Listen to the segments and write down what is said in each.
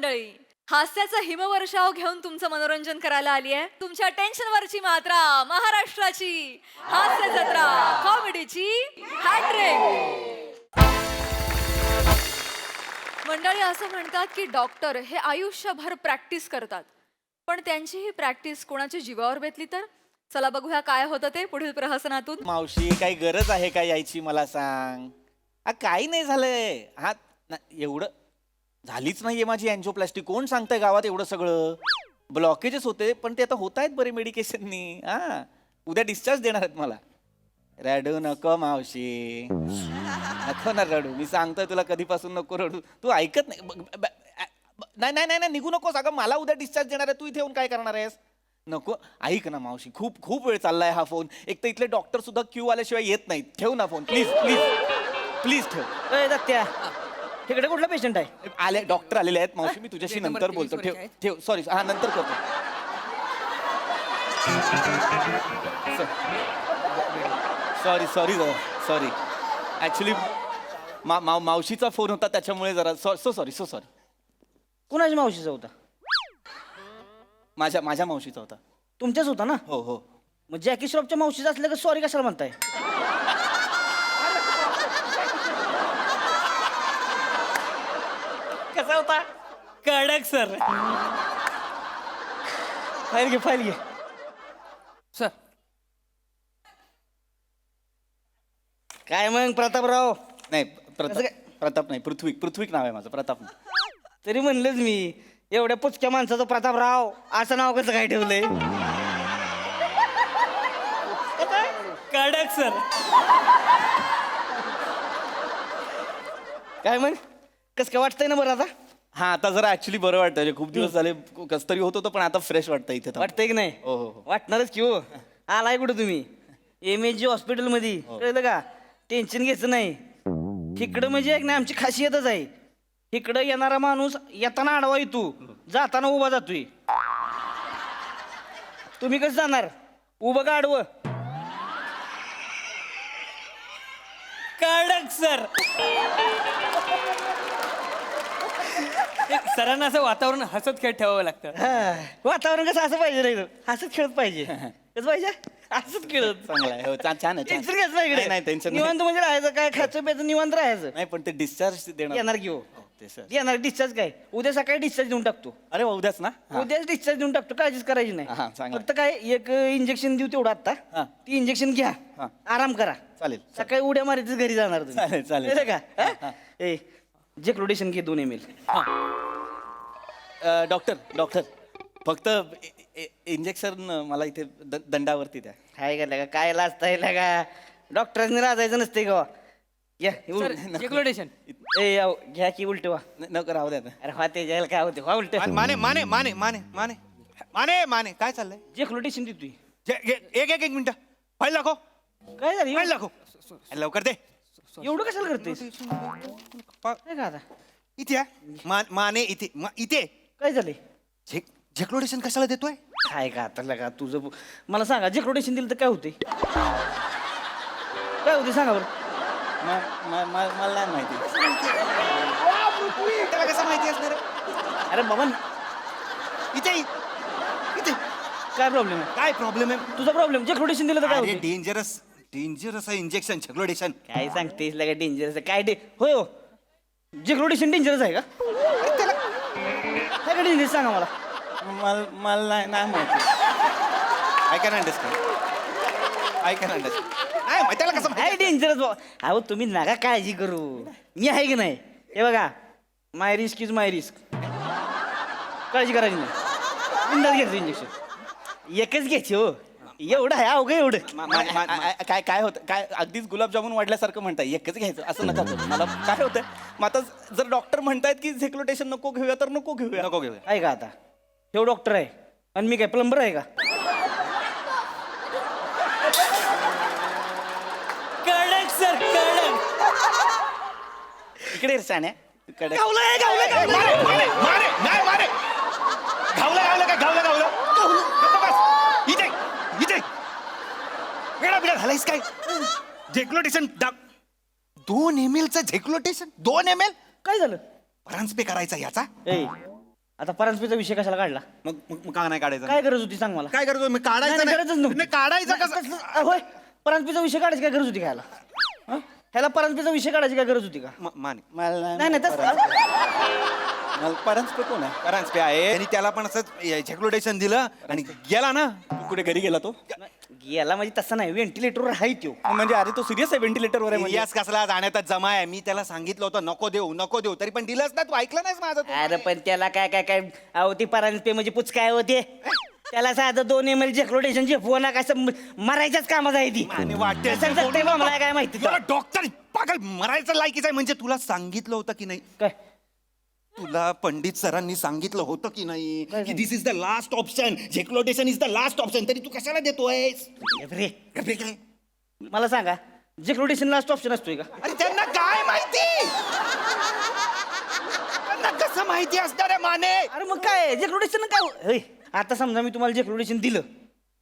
मंडळी. हास्याचा हिमवर्षाव घेऊन तुमचं मनोरंजन करायला आली आहे. तुमच्या टेन्शनवरची मात्रा, महाराष्ट्राची हास्य जत्रा, कॉमेडीची हॅट्रिक. मंडळी असं म्हणतात की डॉक्टर हे आयुष्यभर प्रॅक्टिस करतात, पण त्यांची ही प्रॅक्टिस कोणाच्या जीवावर बेतली तर? चला बघूया काय होतं ते पुढील प्रहसनातून. मावशी काही गरज आहे का यायची मला सांग. काही नाही झालंय. हा एवढं झालीच नाहीये माझी अँजिओप्लास्टी. कोण सांगताय गावात एवढं सगळं? ब्लॉकेजेस होते पण ते आता होत आहेत बरे मेडिकेशननी. हा उद्या डिस्चार्ज देणार आहेत मला. रडू नको मावशी, नको ना रडू. मी सांगतोय तुला कधीपासून नको रडू. तू ऐकत नाही. नाही नाही नाही निघू नकोस. अगं मला उद्या डिस्चार्ज देणार आहे. तू इथे येऊन काय करणार आहेस? नको. ऐक ना मावशी, खूप खूप वेळ चाललाय हा फोन. एक तर इथले डॉक्टर सुद्धा क्यू आल्याशिवाय येत नाहीत. ठेव ना फोन प्लीज प्लीज प्लीज ठेव. दत्त्या, तिकडे कुठला पेशंट आहे? आले डॉक्टर आलेले आहेत मावशी. मी तुझ्याशी नंतर बोलतो. ठेव ठेव. सॉरी. हा नंतर करतो. Sorry sorry sorry. ऍक्च्युली मावशीचा फोन होता त्याच्यामुळे जरा सो सॉरी. कुणाच्या मावशीचा होता? माझ्या मावशीचा होता. तुमच्याच होता ना? हो हो. मग जॅकी श्रॉफच्या मावशीचा असलं का सॉरी कशाला म्हणताय? कसा होता? कडक सर. फाईल घे, फाईल घे. सर काय मग प्रतापराव? नाही कसं काय? प्रताप नाही. पृथ्वीक नाव आहे माझं. प्रताप नाही. तरी म्हणलंच मी, एवढ्या पुचक्या माणसाचं प्रतापराव असं नाव कसं काय ठेवलंय? कडक सर. काय मग कसं काय वाटतंय ना बरं आता? हा आता जरा ऍक्च्युली बरं वाटतं. म्हणजे खूप दिवस झाले कस तरी होत होतं पण आता फ्रेश वाटतं इथे तर. वाटतंय की नाही? हो हो हो. वाटणारच की हो. आलाय कुठं तुम्ही? MSG हॉस्पिटलमध्ये. कळलं का? टेन्शन घ्यायचं नाही. इकडं म्हणजे एक नाही आमची खासियतच आहे. इकडं येणारा माणूस येताना आडवा येतो, जाताना उभा जातोय. तुम्ही कसं जाणार? उभं का आडवं? कडक सर. सरांना असं वातावरण हसत खेळ ठेवावं लागतं. हा, वातावरण कसं असं पाहिजे नाही, हसत खेळत पाहिजे. कसं पाहिजे? हसत खेळत. चांगला आहे. हो छान आहे. टेन्शन घ्यायचं नाही इकडे. नाही टेन्शन निवांत म्हणजे राहायचं, काय खायचं प्यायचं निवांत राहायचं. नाही पण ते डिस्चार्ज देणार. येणार की हो? ते सर. येणार. डिस्चार्ज काय उद्या सकाळी डिस्चार्ज देऊन टाकतो. अरे वा, उद्याच ना? हा. उद्याच डिस्चार्ज देऊन टाकतो, काळजीच करायची हा, नाही. चांगलं. फक्त काय एक इंजेक्शन देऊ तेवढं आता. हा. ती इंजेक्शन घ्या, हा. आराम करा. चालेल. सकाळी उड्या मारायचं घरी जाणार तुम्ही. चालेल, चालेल. कळलं का? हा, हा? ए जेक्लोडेशन घे 2 ml. डॉक्टर फक्त इंजेक्शन मला इथे दंडावरती द्या. काय केलं का? काय लाजताय का? डॉक्टरांनी लाजायचं नसते का? या सर जेक्लोडेशन. ए याव, घ्या की उलट वा. नको राहू द्या. अरे हा ते जायला काय होते? हा उलट. माने माने माने माने माने माने माने काय चाललंय? जेक्लोडेशन देतोय. एक मिनिट. फाईल दाखव. काय झालं? फाईल दाखव. लवकर दे. एवढं कशाला करतेस? काय का आता? इथे आहे. माने इथे इथे. काय झालंय? झेक्लोडेशन कशाला देतोय? काय का आता लगा तुझं? मला सांगा, जेक्लोडेशन दिलं तर काय होते? काय होते सांगा बरं. मला नाही माहिती. त्याला कसं माहिती असणार आहे? अरे बाबा, इथे इथे काय प्रॉब्लेम आहे? काय प्रॉब्लेम आहे? तुझा प्रॉब्लेम. जेक्लोडेशन दिलं तर काय अरे होते? डेंजरस आहे इंजेक्शन झेक्लोडेशन. काय सांगतेस लगा डेंजरस आहे? काय होय हो, जेक्लोडेशन डेंजरस आहे का? काय डेंजरस सांगा मला. मला नाही माहिती. I can understand. नाही माहिती त्याला कसं काय माहिती? डेंजरस बाबा? अहो तुम्ही नका काळजी करू, मी आहे की नाही. हे बघा, माय रिस्क इज माय रिस्क. काळजी करायची नाही. बिंदास घ्यायचं इंजेक्शन. एकच घ्यायची हो. एवढं आहे अवघं एवढं. काय होतं? काय अगदीच गुलाबजामुन वाढल्यासारखं म्हणताय. एकच घ्यायचं असं नका करू. मला काय होतंय मग आता जर डॉक्टर म्हणतायत की झेक्लोटेशन नको घेऊया तर नको घेऊया. आहे का आता? हे डॉक्टर आहे आणि मी काय प्लंबर आहे का? कडक सर कडक. इकडे शाण्या. इकडे. माने नाही माने. घावलं गप्प बस. इथे वेळा घालायस काय? झेक्लोटेशन 2 ml चं झेक्लोटेशन. 2 ml काय झालं? ट्रान्सपे करायचा याचा. ए आता परांजपेचा विषय कशाला काढला मग का नाही काढायचं काय गरज होती सांग मला काय करतो मी काढायचं नाही, गरजच नव्हती. नाही काढायचं नाही, कसं कसलं- होय परांजपेचा विषय काढायची काय गरज होती घ्यायला ह्याला परांजपेचा विषय काढायची काय गरज होती का माने मला नाही नाही तसं परंजपे कोण आहे परांजपे आहे आणि त्याला पण असं झेक्लोटेशन दिलं आणि गेला ना. कुठे घरी गेला तो याला म्हणजे तसं नाही व्हेंटिलेटरवर आहे तो म्हणजे अरे तो सिरियस आहे व्हेंटिलेटरवर आहे म्हणजे इलियास कसला जाण्यातच जमा आहे. मी त्याला सांगितलं होतं नको देऊ तरी पण दिलंच ना. तू ऐकलं नाहीस माझं तू. अरे पण त्याला काय काय काय अहो ती परांजपे म्हणजे पुच काय होते त्याला साधं 2 ml जेक्लोटेशन झेपवं ना कसं मरायच्याच कामात आहे ती आणि वाटते कसं जगतंय बा मला काय माहिती तुला डॉक्टर पागल मरायचं लायकीच आहे. म्हणजे तुला सांगितलं होतं की नाही, काय तुला पंडित सरांनी सांगितलं होतं की नाही काय की this is the last option, exploitation is the last option, तरी तू कशाला देतोयस? रे अरे काय मला सांगा जेक्लोटेशन लास्ट ऑप्शन असतोय का अरे त्यांना काय माहिती, त्यांना कसं माहिती असणार आहे माने? अरे मग काय जेक्लोटेशन काय आता समजा मी तुम्हाला जेक्लोटेशन दिलं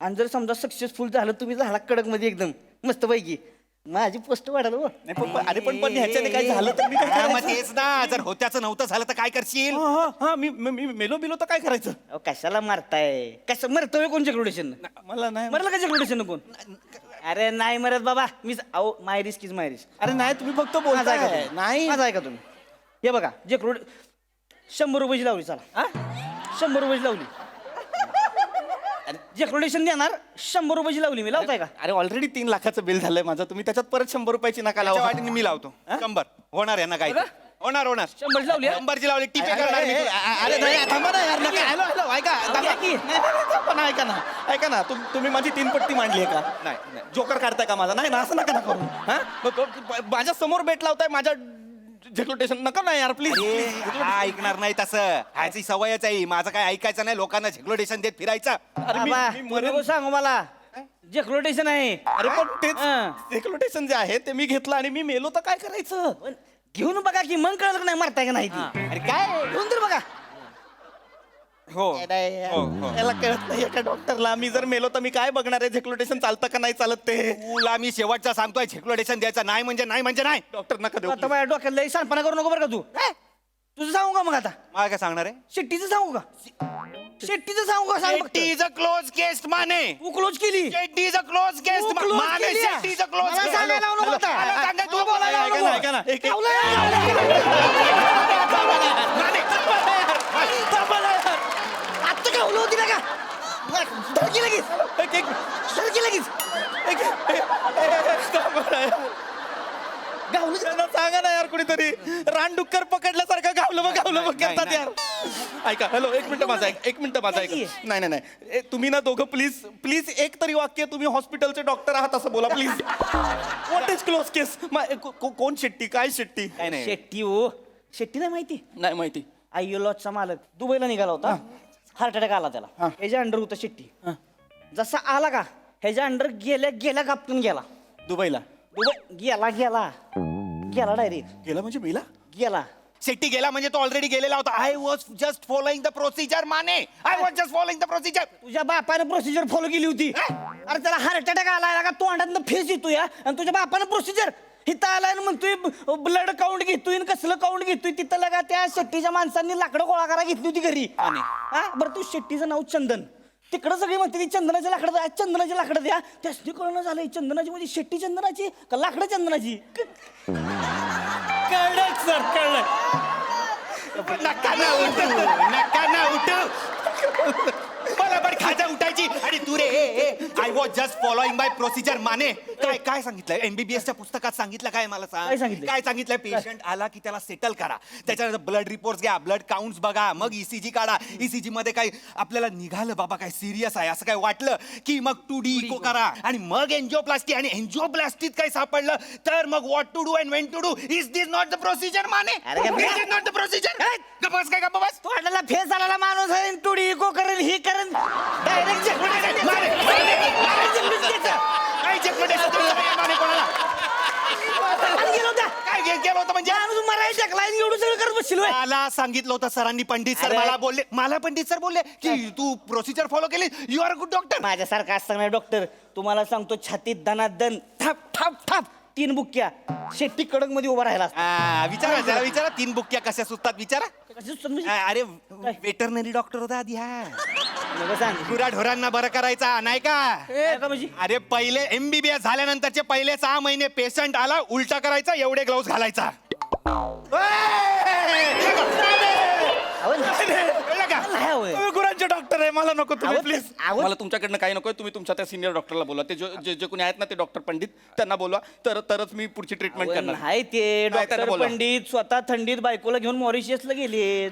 आणि जर समजा सक्सेसफुल झालं तुम्ही झाला कडक मध्ये एकदम मस्त पैकी माझी पोस्ट वाढाल हो नाही अरे पण ह्याच्याने काय झालं तर मी काय हा, मग करायचं? तेच ना. जर होत्याचं नव्हतं झालं तर काय करशील? हा मी मेलो बिलो तर काय करायचं अहो, कशाला मारताय कसं मरतोय कोण जेक्लोटेशन मला नाही मरलं का जेक्लोटेशन कोण अरे नाही मरत बाबा मी अहो माय रिस्क इज माय रिस्क अरे नाही तुम्ही फक्त माझा ऐका बोलताय तुम्ही. नाही माझा ऐका तुम्ही हे बघा जेक्लोड 100 रुपयाची लावली चला 100 रुपयाची लावली जेक्लोडेशन देणार 100 रुपयाची लावली मी लावताय का अरे ऑलरेडी 3 लाखाचं बिल झालंय माझं तुम्ही त्याच्यात परत 100 रुपयाची नका त्याच्या लावा वाटीने मी लावतो 100 होणार आहे ना काय बघा. होणार 100 ची लावली, हा? 100ची लावली टिपे करणार मी तुला. अरे नाही थांबा ना यार नका हॅलो हॅलो ऐका थांबा की. नाही, थांबा ना ऐका ना तुम्ही माझी 3 पट्टी मांडली आहे का नाही जोकर काढताय का माझा नाही ना असं नका ना करू हा माझ्या समोर बेट लावताय माझ्या झेक्लोटेशन नका ना यार प्लीज हा ऐकणार नाही तसं. ह्याची सवयच आहे. माझं काय ऐकायचं नाही, लोकांना झेक्लोटेशन देत फिरायचं. अरे मी- बाबा, मी तू मरेन. नको सांगू मला जेक्लोटेशन आहे अरे पण तेच हा. झेक्लोटेशन जे आहे ते मी घेतलं आणि मी मेलो तर काय करायचं पण घेऊन बघा की मग कळलं का नाही मारताय का नाही ती. अरे काय घेऊन तर बघा हो याला कळत नाही एका डॉक्टरला मी जर मेलो तर मी काय बघणार आहे झेक्लोटेशन चालतं का नाही चालत ते तुला मी शेवटचा सांगतोय झेक्लोटेशन द्यायचं नाही म्हणजे नाही. डॉक्टर नका देऊ आता माझ्या डोक्यात लई सांडपणा करू नको बरं का तू तुझं सांगू का मग आता मला काय सांगणार आहे? शेट्टीचं सांगू का शेट्टीचं सांगू का सांग फक्त. Shetty is a close case माने. तू क्लोज केली Shetty is a close case तू close माने. केली आहे. शेट्टी इज अ क्लोज मला सांगायला लावू नको आता. मला सांगायला तू मला बोलायला लावू ऐका नको. ना, ऐका ना. एक- आत्ता काय होलं होती ना का धडकी लगेच धडकी लगेच गावलं त्यांना सांगा ना यार कुणीतरी रानडुक्कर पकडल्यासारखं गावलं बघ करतात नाही. यार ऐका हॅलो एक मिनिट माझा ऐक नाही तुम्ही ना दोघं प्लीज एक तरी वाक्य तुम्ही हॉस्पिटलचे डॉक्टर आहात असं बोला प्लीज व्हॉट इज क्लोज केस कोण शेट्टी काय शेट्टी काय नाही. शेट्टी हो शेट्टी नाही माहिती नाही माहिती आय्यो लॉजचा मालक दुबईला निघाला होता हार्ट अटॅक आला त्याला हा. ह्याच्या अंडर होता शेट्टी जसा आला का ह्याच्या अंडर गेल्या गापटून गेला दुबईला दुबई गेला डायरेक्ट गेला म्हणजे मेला गेला शेट्टी गेला म्हणजे तो ऑलरेडी गेलेला होता. I was just following the procedure Mane. I was just following the procedure. तुझ्या बापानं प्रोसिजर फॉलो केली होती अरे त्याला हार्ट अटॅक आला का तोंडातनं फेस येतोय आणि तुझ्या बापानं प्रोसिजर हिथं आलाय आणि म्हणतोय ब्लड काउंट घेतोय आणि कसलं काउंट घेतोय तिथं लगा त्या शेट्टीच्या माणसांनी लाकडं गोळा करा घेतली होती घरी हा बरं तू शेट्टीचं नाव चंदन तिकडं सगळी म्हणते ती चंदनाची लाकडं द्या त्यासनी कळणं झालंय चंदनाची म्हणजे शेट्टी चंदनाची का लाकडं चंदनाची कडक सर कडक. नका ना उठ मला पण खाजा उठायची आणि तू रे I was just following by procedure माने. काय सांगितलंय एमबीबीएसच्या पुस्तकात सांगितलं काय मला काय सांग. सांगितलंय? काय सांगितलंय पेशंट आला की त्याला सेटल करा त्याच्यानंतर ब्लड रिपोर्ट घ्या ब्लड काउंट्स बघा मग ईसीजी काढा ईसीजी मध्ये काय आपल्याला निघालं बाबा काय सिरियस आहे असं काय वाटलं की मग 2D इको करा आणि मग एन्जिओप्लास्टी आणि एन्जिओप्लास्टीत काय सापडलं तर मग what to do and when to do is this not the procedure माने. अरे काय This is not the procedure. गप्प काय गप्प बस. तोंडाला फेस आलेला माणूस आहे टुडी इको करेल ही करेल डायरेक्ट काय checkpoint आहे? माने कोणाला? काय गेलं होतं म्हणजे एवढं सगळं करत बसशील होय. मला सांगितलं होतं सरांनी पंडित सर अरे. मला पंडित सर बोलले की तू प्रोसिजर फॉलो केली you are a good doctor. माझ्यासारखा असता नाही डॉक्टर तुम्हाला सांगतो छातीत दनादन थाप थाप थाप 3 बुक्क्या शेट्टी कडक मध्ये उभा राहिला असता. विचारा 3 बुक्क्या कशा सुचतात विचारा. अरे वेटरनरी डॉक्टर होता आधी हा नका सांग गुराढोरांना बरं करायचा नाही का नका म्हणजे अरे पहिले MBBS झाल्यानंतरचे पहिले 6 महिने पेशंट आला उलटा करायचा एवढे ग्लोव्ह घालायचा कळलं का? नाही होय. तुम्ही गुरांचे डॉक्टर आहे मला नको तुम्ही आवत- प्लीज आवत- मला तुमच्याकडनं काही नको तुम्ही तुमच्या त्या सिनियर डॉक्टरला बोलवा ते जे जे कोणी आहेत ना ते डॉक्टर पंडित त्यांना बोलवा तरच मी पुढची ट्रीटमेंट अहो, करणार नाही ते नाही, त्यांना डॉक्टर बोलवा. पंडित स्वतः थंडीत बायकोला घेऊन मॉरिशियसला गेलेत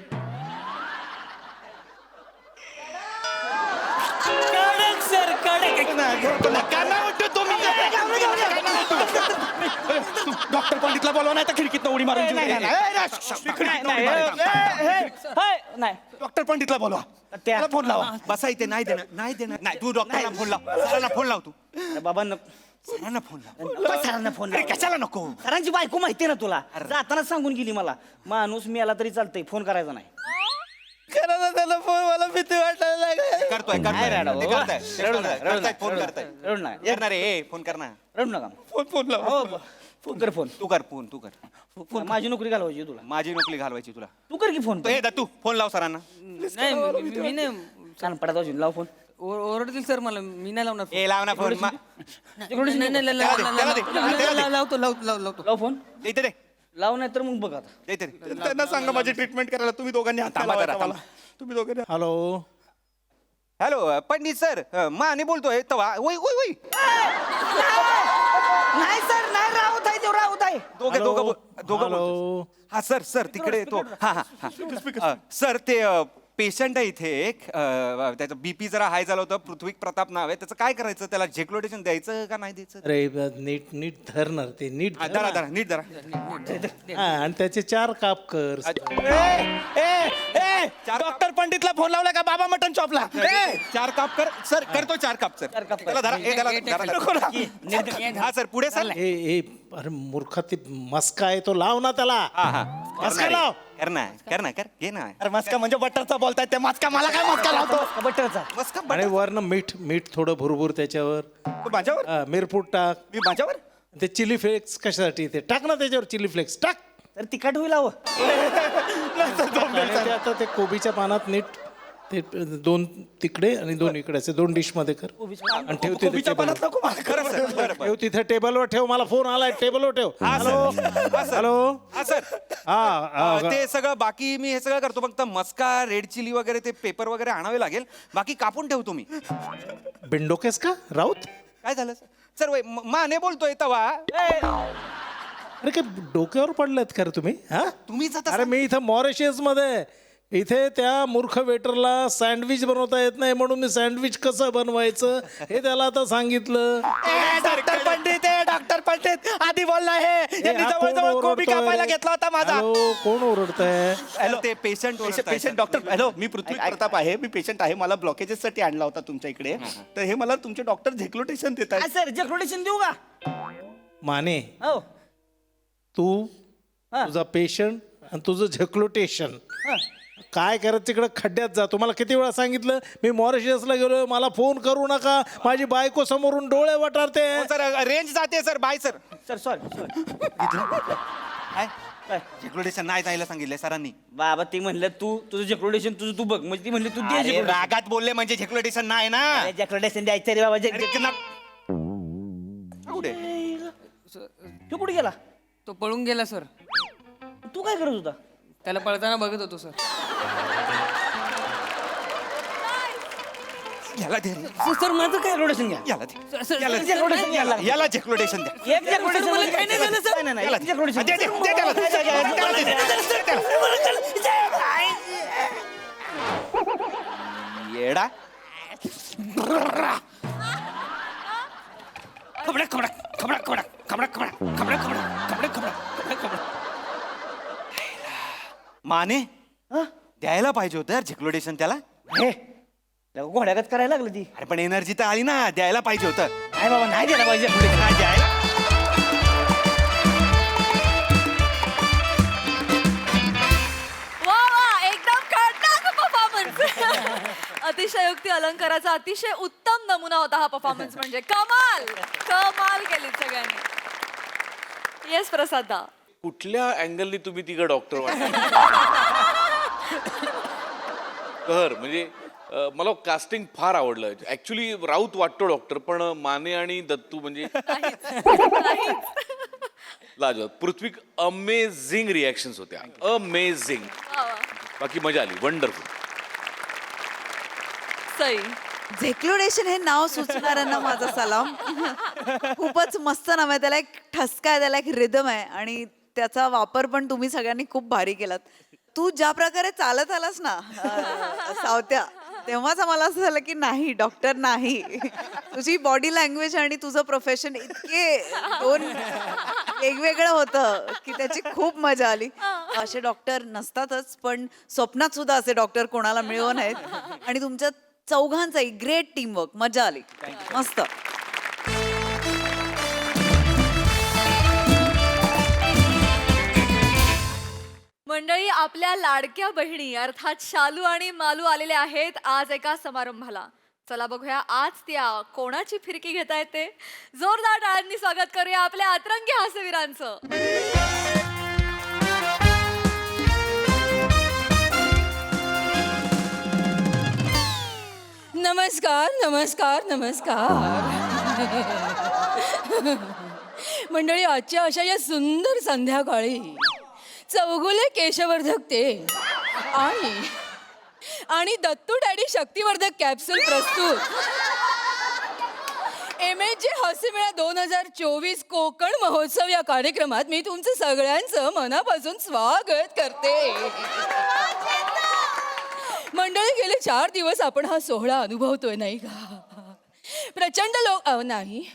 कडक सर कडक काना उठतो तुम्ही डॉक्टर पंडितला बोलवा नाही तर खिडकीत उडी मारून जीव नाही, द्या. नाही, ए, नाही, खिडकीतनं उडी मारायचा. नाही डॉक्टर पंडितला बोलवा त्या- त्याला फोन लावा बसा इथे नाही देणार नाही तू डॉक्टरला फोन लाव सरांना फोन लाव तू बाबा नको सरांना फोन लाव सरांना फोन अरे लाव. कशाला नको सरांची बायको माहिती ना तुला जाताना सांगून गेली मला माणूस मी आला तरी चालतंय फोन करायचा नाही करा ना त्याला फोन मला भीती वाटायला लागली करतोय नाही रडा, ते हो. करताय, ते रडू करताय, नका, रडू करताय, नका, फोन रडू करताय नका, रडू नका. करणार रे फोन करणार रडू नका फोन लावा हो फोन कर फोन तू कर फोन माझी नोकरी घालवायची तुला माझी नोकरी घालवायची तुला तू कर की फोन हे तू फोन लाव सरांना नाही मी नाही छान पडत वाजून लाव फोन ओरडतील सर मला मी नाही लावणार phone. ए लाव ना फोन नाही, नाही, नाही, त्याला दे, त्याला दे, त्याला दे. लावतो लाव फोन इथे दे लाव नाही तर मग बघ आता इथे दे. त्यांना सांगा माझी ट्रीटमेंट करायला तुम्ही दोघांनी हात थांबा जरा, लावायचा थांबा. मला. तुम्ही दोघांनी hello hello Pandit sir Mane बोलतोय तवा ओय ओय ओय नाही सर नाही राहत आहे तो राहत आहे दोघे हॅलो? दोघं हॅलो? बोलतोय. हा सर तिकडे येतो हा हा सर ते पेशंट आहे इथे एक त्याचं बीपी जरा हाय झालं होतं पृथ्वी प्रताप नाव आहे त्याचं काय करायचं त्याला जेक्लोटेशन द्यायचं का नाही द्यायचं अरे नीट धरणार ते नीट हा, धर धरा ना. धरा नीट धरा हा, आणि त्याचे 4 काप कर डॉक्टर पंडितला फोन लावला का बाबा मटन चॉपला 4 काप कर सर करतो 4 काप सर काप कर. त्याला धरा ए, त्याला धरा. हा सर पुढे सर ए अरे मूर्खा ते मस्का आहे तो लाव ना त्याला हा हा मस्का लाव कर घे ना अरे मस्का म्हणजे बटरचा बोलताय ते मस्का मला काय मस्का लावतो बटरचा मस्त आणि वरनं मीठ थोडं भुरभुर त्याच्यावर माझ्यावर हा, मिरपूड टाक मी माझ्यावर ते चिली फ्लेक्स कशासाठी ते टाक ना त्याच्यावर चिली फ्लेक्स टाक तर तिखट होईल हवं आणि ते आता ते कोबीच्या पानात नीट ते 2 तिकडे आणि 2 इकडे असे 2 डिश मध्ये कर आणि ठेव तिथे कोबीच्या टेबल पानात नको मला खरं सर बरं बरं ठेव तिथे टेबलवर ठेव मला फोन आलाय टेबलवर ठेव हा, सर. हॅलो हा, सर. हॅलो हा सर हा ते सगळं बाकी मी हे सगळं करतो फक्त मस्का रेड चिली वगैरे ते पेपर वगैरे आणावे लागेल बाकी कापून ठेवतो मी बिंडोकेस का राऊत काय झालं सर वय माने बोलतोय तवा अरे काय डोक्यावर पडलेत का रे तुम्ही हा तुम्हीच आता अरे मी इथं मॉरिशियस मध्ये इथे त्या मूर्ख वेटरला सँडविच बनवता येत नाही म्हणून मी सँडविच कसं बनवायचं हे त्याला आता सांगितलं डॉक्टर पंडित आधी बोलला हे यांनी हा, जवळजवळ कोण कोबी ओरडतोय? कापायला घेतला होता माझा हॅलो, कोण ओरडतंय हॅलो ते पेशंट पेशंट डॉक्टर हॅलो मी पृथ्वी प्रताप आहे मी पेशंट आहे मला ब्लॉकेजेस साठी आणला होता तुमच्या इकडे तर हे मला तुमचे डॉक्टर झेक्लोटेशन देत आहेत सर जेक्रोडेशन देऊ का माने हो तू हा. तुझा पेशंट आणि तुझं झेक्लोटेशन हा. काय करत तिकडे खड्ड्यात जा तुम्हाला किती वेळा सांगितलं मी मॉरिशियसला गेलो मला फोन करू नका माझी बायको समोरून डोळे वटारते सर रेंज जाते sir bye sir sir sorry काय काय जेक्लोडेशन नाही जायला सांगितलंय सरांनी बाबा ती म्हणलं तू तुझं जेक्रोडेशन तुझं तू बघ म्हणजे ती म्हणली तू दे अरे, जेक्रोडेशन. रागात बोलले म्हणजे जेक्लोडेशन नाही ना अरे, जेक्रोडेशन द्यायचं रे बाबा अरे, ना- कुठे तू कुठे गेला तो पळून गेला सर तू काय करत होता त्याला पळताना बघत होतो सर याला दे रे. सर माझं काय जेक्रोडेशन घ्या याला दे सर, सर, याला सर, दे. जेक्रोडेशन घ्यायला लागलं. याला जेक्लोडेशन द्या एक जेक्रोडेशन मला काही नाही झालं, सर. नाही याला एक दे. जेक्रोडेशन दे, दे, दे त्याला. त्याला दे. येडा खबडा खबडा खबडा खबडा खबडा खबडा खबडा खबडा खबडा खबडा खबडा खबडा माने द्यायला पाहिजे होतं झेक्लोडेशन त्याला हे लगा घोड्यागत करायला लागलं ती अरे पण एनर्जी तर आली ना द्यायला पाहिजे होतं नाही बाबा नाही द्यायला पाहिजे जेक्रोडेशन. काय द्यायला वा वा एकदम खतरनाक परफॉर्मन्स अतिशयोक्ती अलंकाराचा अतिशय उत्तम नमुना होता हा परफॉर्मन्स म्हणजे कमाल कमाल केली सगळ्यांनी येस प्रसादा कुठल्या अँगलनी तुम्ही तिघं डॉक्टर वाटता म्हणजे मला कास्टिंग फार आवडलं ऍक्च्युली. राऊत वाटतो डॉक्टर, पण माने आणि दत्तू म्हणजे लाजवाब. पृथ्वी अमेझिंग रिॲक्शन्स होत्या, अमेझिंग. बाकी मजा आली, वंडरफुल. सई. झेक्लोडेशन हे नाव सुचणाऱ्यांना माझा सलाम. खूपच मस्त नाव आहे, त्याला एक ठसका आहे, त्याला एक रिदम आहे आणि त्याचा वापर पण तुम्ही सगळ्यांनी खूप भारी केलात. तू ज्या प्रकारे चालत आलास ना सावत्या, तेव्हाच मला असं झालं की नाही डॉक्टर नाही. तुझी बॉडी लँग्वेज आणि तुझं प्रोफेशन इतके दोन वेगवेगळं होतं की त्याची खूप मजा आली. असे डॉक्टर नसतातच, पण स्वप्नात सुद्धा असे डॉक्टर कोणाला मिळव नाहीत. आणि तुमच्या चौघांचाही ग्रेट टीमवर्क, मजा आली, मस्त. मंडळी, आपल्या लाडक्या बहिणी अर्थात शालू आणि मालू आलेल्या आहेत आज एका समारंभाला. चला बघूया आज त्या कोणाची फिरकी घेता येते. जोरदार टाळ्यांनी स्वागत करूया आपल्या अतरंगी हास्यवीरांचं. नमस्कार नमस्कार नमस्कार. मंडळी, आजच्या अशा या सुंदर संध्याकाळी चौगुले केशवर्धक तेल आणि दत्तू डॅडी शक्तिवर्धक कॅप्सूल प्रस्तुत MHJ हास्यमेळा 2024 कोकण महोत्सव या कार्यक्रमात मी तुमचं सगळ्यांचं मनापासून स्वागत करते. मंडळी, गेले 4 दिवस आपण हा सोहळा अनुभवतोय नाही का? प्रचंड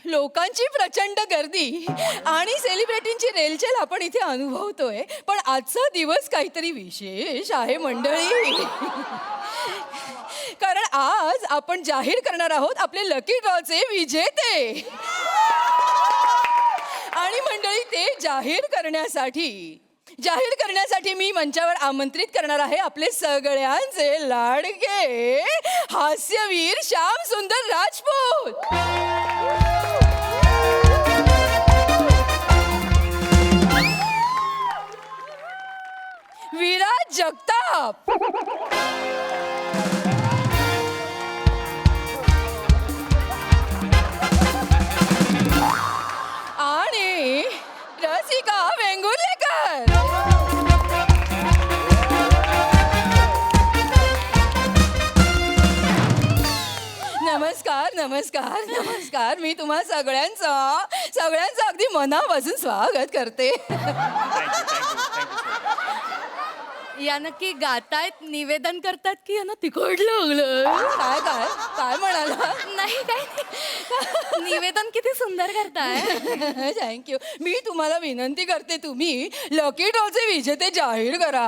लोकांची प्रचंड गर्दी आणि सेलिब्रिटींची रेलचेल आपण इथे अनुभवतोय. पण आजचा दिवस काहीतरी विशेष आहे मंडळी. कारण आज आपण जाहीर करणार आहोत आपले लकी ड्रॉचे विजेते. आणि मंडळी, ते जाहीर करण्यासाठी मी मंचावर आमंत्रित करणार आहे आपले सगळ्यांचे लाडके हास्यवीर श्याम सुंदर राजपूत. विराज जगताप. आणि रसिका वेंगुर्लेकर. नमस्कार नमस्कार नमस्कार. मी तुम्हा सगळ्यांचं अगदी मनापासून स्वागत करते. या नक्की गातायत, निवेदन करतात की यांना तिखट लागलं? काय काय काय म्हणाला? नाही काय निवेदन किती सुंदर करताय. थँक्यू. मी तुम्हाला विनंती करते, तुम्ही लकी ड्रॉचे विजेते जाहीर करा.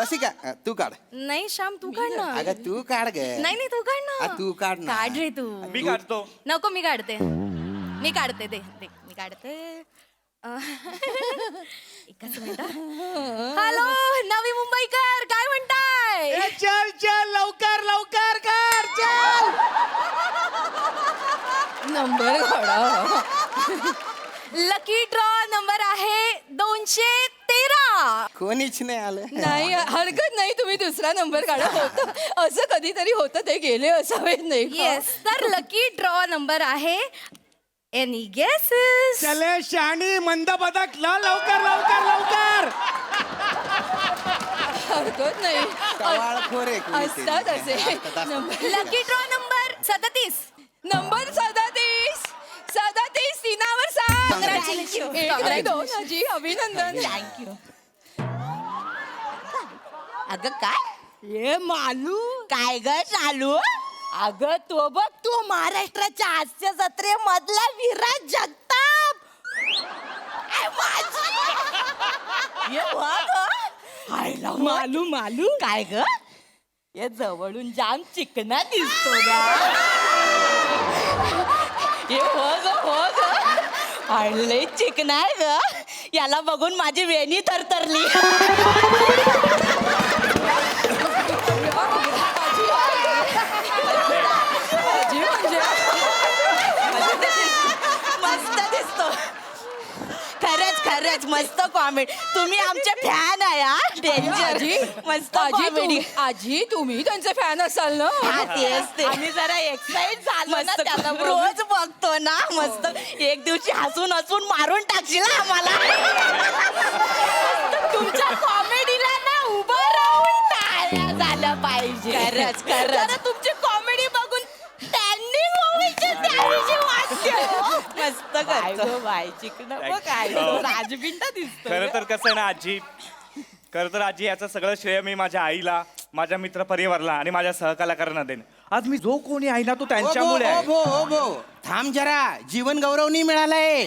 रसिका तू काढ. नाही श्याम, तू काढ ना. अगं तू काढ ग. नाही नाही, तू काढ ना. तू काढ ना. काढ रे तू. मी काढतो. नको, मी काढते. मी काढते. दे दे, मी काढते. एकच मिनिट. हॅलो नवी मुंबईकर, काय म्हणताय? चल चल लवकर लवकर कर चल. नंबर काढा. लकी ड्रॉ नंबर आहे 213. कोणीच नाही आलं. नाही, हरकत नाही, तुम्ही दुसरा नंबर काढा. होतं असं कधीतरी होतं, ते गेले असावेत नाही का? येस, तर लकी ड्रॉ नंबर आहे एनी गेसेस? चले शाणी मंद बदक लवकर लवकर लवकर. हरकत नाही, असतात असे number. Lucky draw number 37. Number 37. 37 तीनावर सांग. एक नाही, दोन. अजी अभिनंदन. थँक्यू. अगं काय ये मालू, काय ग चालू? अगं तो बघ, तू महाराष्ट्राच्या हास्य जत्रेमधला विराज जगताप. हायला मालू मालू, काय ग ये जवळून जाम चिकना दिसतो गा. ये हो ग हायले चिकना आहे ग. याला बघून माझी वेणी थरथरली. मस्त दिसतो खरंच. खरंच मस्त कॉमेडी. तुम्ही आमचे फॅन आहे हा. डेंजर. आजी मस्त आजी कॉमेडी. आजी तुम्ही त्यांचे फॅन असाल ना. तेच ते. आम्ही जरा एक्साइट झालो ना त्याला. रोज बघतो ना मस्त. एक दिवशी हसून हसून मारून टाकशील ना आम्हाला. तुमच्या कॉमेडीला ना उभं राहून टाळ्या झालं पाहिजे. खरंच खरंच तुमची कॉमेडी बघून स्टँडिंग ओव्हेशन द्यावीशी वाटते. मस्त करतो बाय चिकन काय राजबिंडा दिसतो. खरं तर कसं आहे ना आजी, खरं तर आजी याचं सगळं श्रेय मी माझ्या आईला, माझ्या मित्र परिवाराला आणि माझ्या सहकलाकारांना देईन. आज मी जो कोणी आहे ना तो त्यांच्यामुळे आहे. थांब जरा, जीवन गौरव नाही मिळालाय.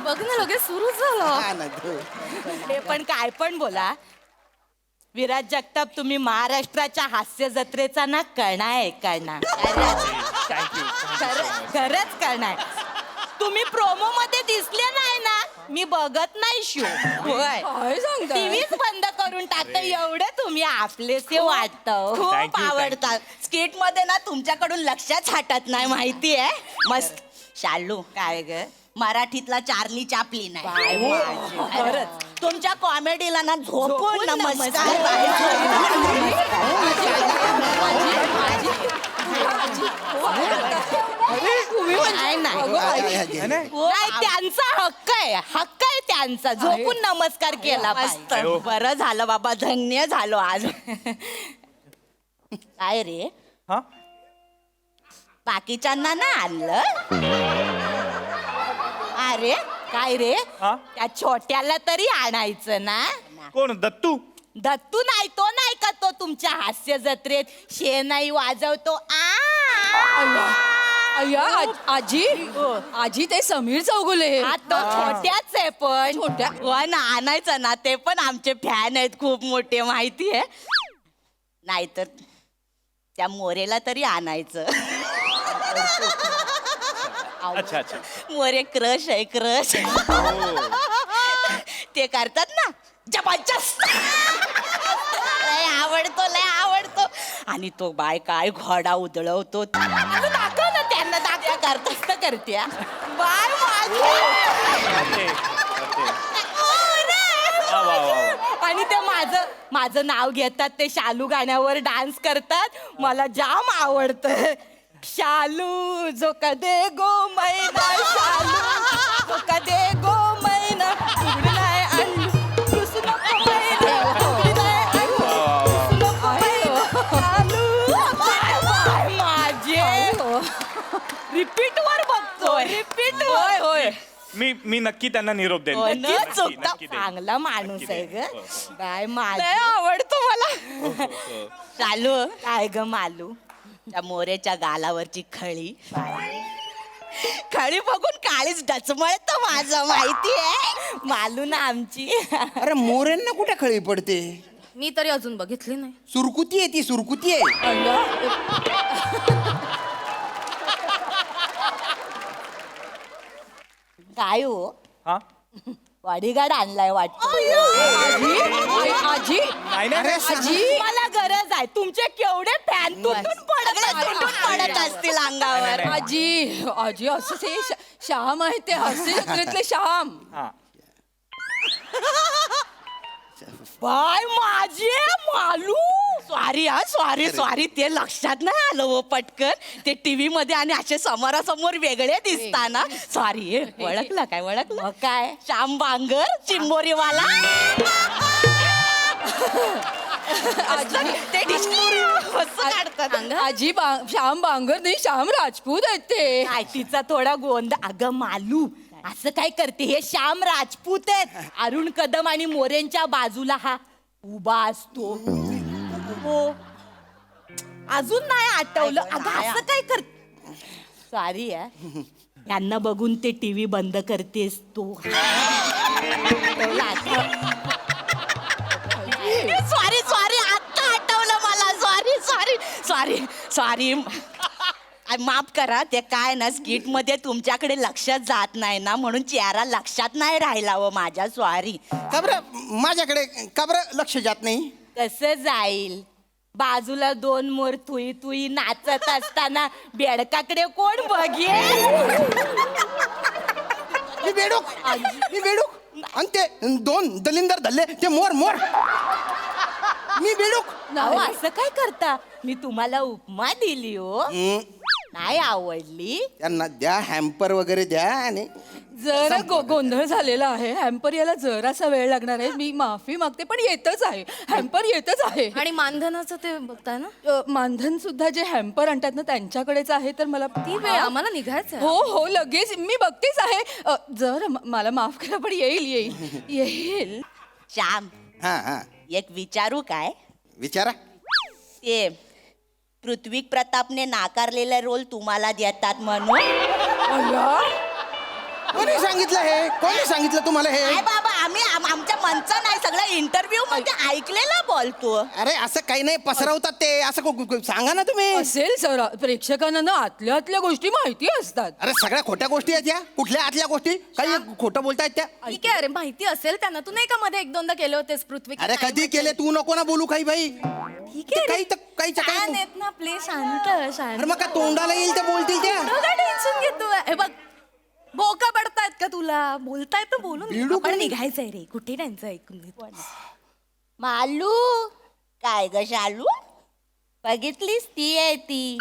बघ ना लगेच सुरू झालं. हे पण काय पण बोला, विराज जगताप तुम्ही महाराष्ट्राच्या हास्य जत्रेचा ना कणा आहे कणा. खरंच कणा आहे. तुम्ही प्रोमो मध्ये दिसले नाही ना, मी बघत नाही शो. होय काय सांगता टीव्हीच बंद करून टाकतं. एवढे तुम्ही आपलेसे वाटतं. खूप आवडतात. स्किट मध्ये ना तुमच्याकडून लक्षच हटत नाही माहितीये. मस्त. शालू काय ग, मराठीतला चार्ली चापलीन आहे. खरंच तुमच्या कॉमेडीला ना झोपून नमस्कार. नाही त्यांचा हक्क आहे त्यांचा. झोपून नमस्कार केला पाहिजे. बरं झालं बाबा, धन्य झालो आज. काय रे, हा बाकीच्यांना ना आणलं. अरे काय रे, हा? त्या छोट्याला तरी आणायचं ना. कोण दत्तू? दत्तू नाही, तो नाही का तो तुमच्या हास्य जत्रेत शेणाई वाजवतो. अय्या आजी आजी ते समीर चौगुले. हा तो छोट्याच आहे पण. छोट्या? हो ना, आणायचं ना. ते पण आमचे फॅन आहेत खूप मोठे माहितीये. नाहीतर त्या मोरेला तरी आणायचं. अच्छा अच्छा. मोरे क्रश आहे क्रश. ते करतात ना जबरदस्त. लय आवडतो लय आवडतो. आणि तो बाय काय घोडा उधळवतो. दाखव ना त्यांना, दाखव. करतच करते बाय आणि ते माझं नाव घेतात. ते शालू गाण्यावर डान्स करतात. मला जाम आवडतं. शालू जो कदे गो मैना, शालू जो कदे गो मैना, उघडलाय अंडू, कृष्ण को मैना, उघडलाय अंडू, कृष्ण को मैना, शालू. बाय माझे रिपीट वर बघतो. रिपीट वर. होय मी नक्की त्यांना निरोप देईन. नक्कीच चुकता. नक्की देईन. चांगला माणूस आहे ग. बाय माझे आवडतो मला. चालू काय ग मालू, त्या मोरेच्या गालावरची खळी बघून काळीच डचमळत माझं माहितीये. मालू ना आमची. अरे मोऱ्यांना कुठे खळी पडते? मी तरी अजून बघितली नाही. सुरकुती आहे ती, सुरकुती आहे. काय हो, हा बॉडीगार्ड आणलाय वाटतं. आजी नाही नाही आजी मला गरज आहे. तुमचे केवढे फॅन तुटून पडत असतील अंगावर. आजी आजी असं ते श्याम आहे ते हास्य जत्रेतले श्याम. हा. बाय माझे मालू. सॉरी ते लक्षात नाही आलं हो पटकन. ते टीव्ही मध्ये आणि असे समोरासमोर वेगळे दिसताना. सॉरी. ओळखलं काय, ओळखलं काय? श्याम बांगर चिंबोरीवाला. ते डिस्कवरी कसं काढतात. आजी श्याम बांगर नाही, श्याम राजपूत आहेत ते. काय तिचा थोडा गोंध. अगं मालू असं काय करते, हे श्याम राजपूत आहेत. अरुण कदम आणि मोरेंच्या बाजूला हा उभा असतो. हो अजून नाही आठवलं. अगं असं काय कर. सॉरी यांना बघून ते टीव्ही बंद करतेस तू. सॉरी आता आठवलं मला. सॉरी माफ करा. ते काय ना स्किट मध्ये तुमच्याकडे लक्षात जात नाही ना, म्हणून चेहरा लक्षात नाही राहिला व माझ्या. सॉरी. का बरं माझ्याकडे का बरं लक्ष जात नाही? कसं जाईल, बाजूला दोन मोर तुई तुई नाचत असताना बेडकाकडे कोण बघेल. मी बेडूक आणि ते 2 दलिंदर धल्ले ते मोर मोर मी बेडूक अहो, असं काय करता मी तुम्हाला उपमा दिली हो नाही आवडली त्यांना द्या हॅम्पर वगैरे द्या आणि जरा गोंधळ झालेला आहे हॅम्पर याला जरासा वेळ लागणार आहे मी माफी मागते पण येतच आहे हॅम्पर येतच आहे आणि मानधनाचं ते बघताय ना मानधन सुद्धा जे हॅम्पर आणतात ना त्यांच्याकडेच आहे तर मला ती वेळ आम्हाला निघायचं आहे. हो हो लगेच मी बघतेच आहे जर मला माफ करा पण येईल येईल श्याम हा हा एक विचारू काय विचारा ते पृथ्वी प्रतापने नाकारलेला रोल तुम्हाला देतात म्हणून कोणी सांगितलं हे कोणी सांगितलं तुम्हाला हे काय बाबा आम्ही आमच्या मनचं नाही सगळं इंटरव्ह्यू मध्ये ऐकलेलं बोलतो अरे असं काही नाही पसरवतात ते असं सांगा ना तुम्ही असेल सर प्रेक्षकांना ना आतल्या गोष्टी माहिती असतात अरे सगळ्या खोट्या गोष्टी आहेत या कुठल्या आतल्या गोष्टी काही खोटं बोलतायत त्या ठीक आहे अरे माहिती असेल त्यांना तू नाही का मध्ये 1-2दा केले होतेस पृथ्वी अरे कधी केले तू नको ना बोलू काही बाई ठीक आहे काही तर काहीच्या काय काही नेत ना प्ले शांत शांत अरे मग काय तोंडाला येईल ते बोलतील त्या काय टेन्शन घेतो हे बघ बोका पडतायत का तुला बोलतायत तर बोलून घे. आपण निघायचंय रे कुठे त्यांचं ऐकून घेतो मालू काय ग शालू बघितलीस ती आहे ती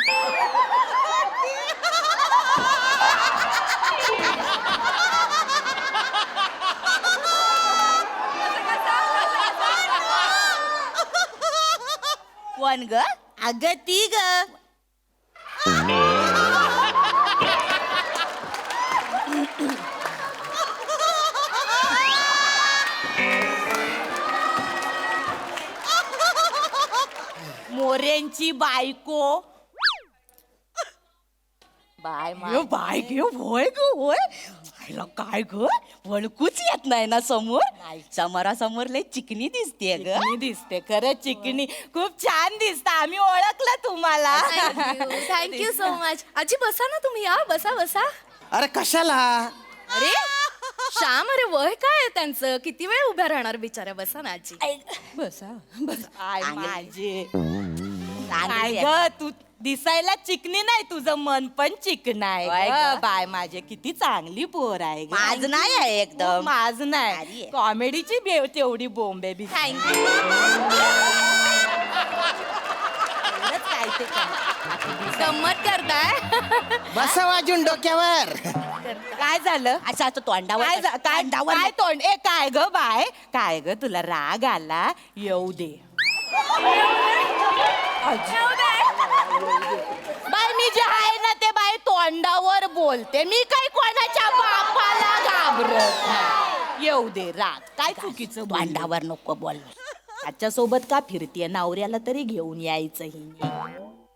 कोण ग अगं ती ग मोऱ्यांची बायको बाय बाय ग होय ग होय आईला काय ग ओळखूच येत नाही ना समोर समोरासमोर लय चिकनी दिसते ग दिसते खरं चिकनी खूप छान दिसत आम्ही ओळखलं तुम्हाला थँक्यू सो मच आजी बसा ना तुम्ही या बसा बसा अरे कशाला अरे श्याम अरे वय काय आहे त्यांचं किती वेळ उभ्या राहणार बिचाऱ्या बसा ना आजी बसा आय माझे काय ग तू दिसायला चिकनी नाही तुझं मन पण चिकन आहे बाय माझे किती चांगली पोर आहे माझ नाही आहे एकदम माझ नाही कॉमेडीची तेवढी बोंबे बी थँक्यू काय ते गंमत करताय बसा वाजून डोक्यावर काय झालं अच्छा आता तोंडावर काय तोंड ए काय ग बाय काय ग तुला राग आला येऊ दे बाय मी जे आहे ना ते बाय तोंडावर बोलते मी काही कोणाच्या बापाला घाबरत नाही. येऊ दे राग काय चुकीचं तोंडावर नको बोल त्याच्या सोबत का फिरतीये नवऱ्याला तरी घेऊन यायचं ही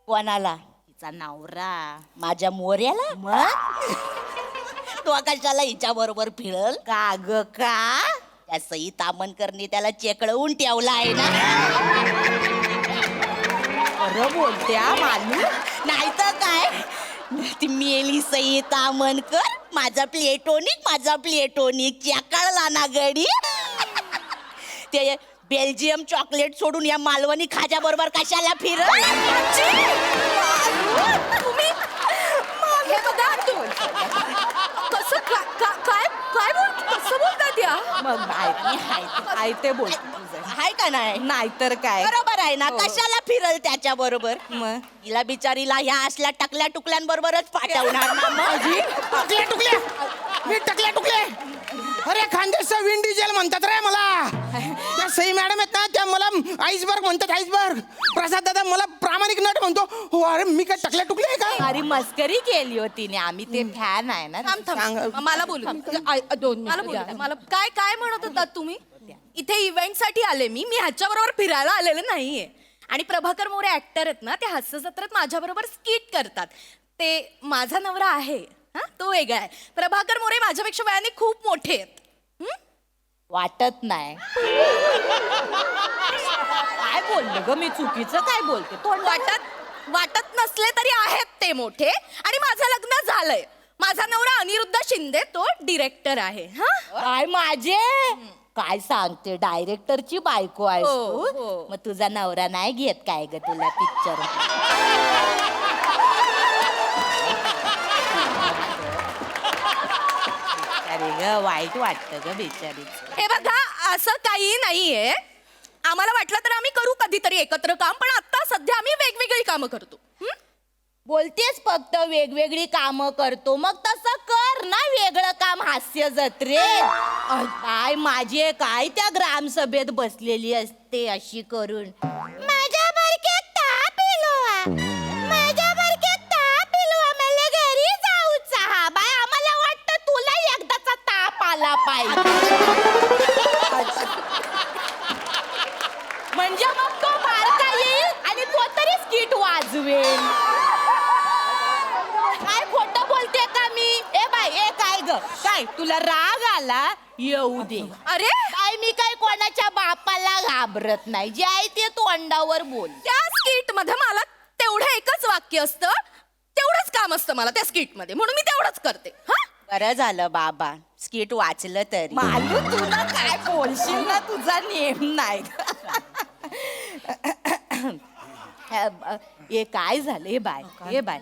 कोणाला तिचा नवरा माझ्या मोऱ्याला मग तो कशाला हिच्या बरोबर फिरल का ग का त्या सई तामणकरने त्याला चेकळवून ठेवला आहे ना खरं बोलत्या मालू नाही तर काय ती मेली सई तामणकर माझा प्लेटोनिक चेकळला ना गडी ते बेल्जियम चॉकलेट सोडून या मालवणी खाजा बरोबर कशाला फिरल हे बघा तू कसं काय काय कसं बोलतात या मग हाय ते बोल हाय का नाही नाहीतर काय बरोबर आहे ना कशाला फिरल त्याच्या बरोबर मग तिला बिचारीला ह्या असल्या टकल्या टुकल्यांबरोबरच पाठवणार ना टकल्या टुकल्या मी टकल्या टुकले अरे खानदेशचं विंड डिझेल म्हणतात रे मला त्या सई मॅडम आहेत ना त्या मला आईसबर्ग म्हणतात आईसबर्ग प्रसाद दादा मला प्रामाणिक नट म्हणतो हो अरे मी काय टकल्या टुकले आहे का अरे मस्करी केली होती ने आम्ही ते फॅन आहे ना थांब मला बोलू मला बोलू द्या. मला काय म्हणत होतात तुम्ही इथे इव्हेंट साठी आले मी ह्याच्या बरोबर फिरायला आलेले नाहीये आणि प्रभाकर मोरे ऍक्टर आहेत ना ते हास्य जत्रेत माझ्या बरोबर स्किट करतात ते माझा नवरा आहे हा तो वेगळा आहे प्रभाकर मोरे माझ्यापेक्षा वयाने खूप मोठे आहेत वाटत नाही काय बोललो ग मी चुकीचं काय बोलते तोंड वाटत नसले तरी आहेत ते मोठे आणि माझं लग्न झालंय माझा नवरा अनिरुद्ध शिंदे तो डिरेक्टर आहे हा काय माझे काय सांगते डायरेक्टरची बायको आहेस हो, तू हो. मग तुझा नवरा नाही घेत काय ग तुला पिक्चर अरे ग वाईट वाटतं ग बिचारीचं. हे बघा असं काही नाहीये. आम्हाला वाटलं तर आम्ही करू कधीतरी एकत्र काम, पण आता सध्या आम्ही वेगवेगळी कामं करतो. बोलतेस फक्त वेगवेगळी कामं करतो, मग तसं कर ना वेगळं काम हास्य जत्रेत. काय माझी काय त्या ग्रामसभेत बसलेली असते अशी करून, माझ्या बरक्यात ताप इलवा, माझ्या बरक्यात ताप इलवा, मला घरी जाऊचा. हा बाय, आम्हाला वाटतं तुला एकदाचा ताप आला पाहिजे. म्हणजे मग तो बारका येईल आणि तो तरी स्किट वाजवेल. काय खोटं बोलते का मी? ए बाय, ए काय ग, काय तुला राग आला? येऊ दे. अरे काय मी काय कोणाच्या बापाला घाबरत नाही, जे आहे ते तोंडावर बोल. त्या स्किट मध्ये मला तेवढं एकच वाक्य असतं, तेवढंच काम असतं मला त्या स्किट मध्ये, म्हणून मी तेवढंच करते. हा बरं झालं बाबा, स्किट वाचलं तरी. मालू तुला काय बोलशील ना, तुझा नेम नाही. ए काय झालं? ए बाय, ए बाय,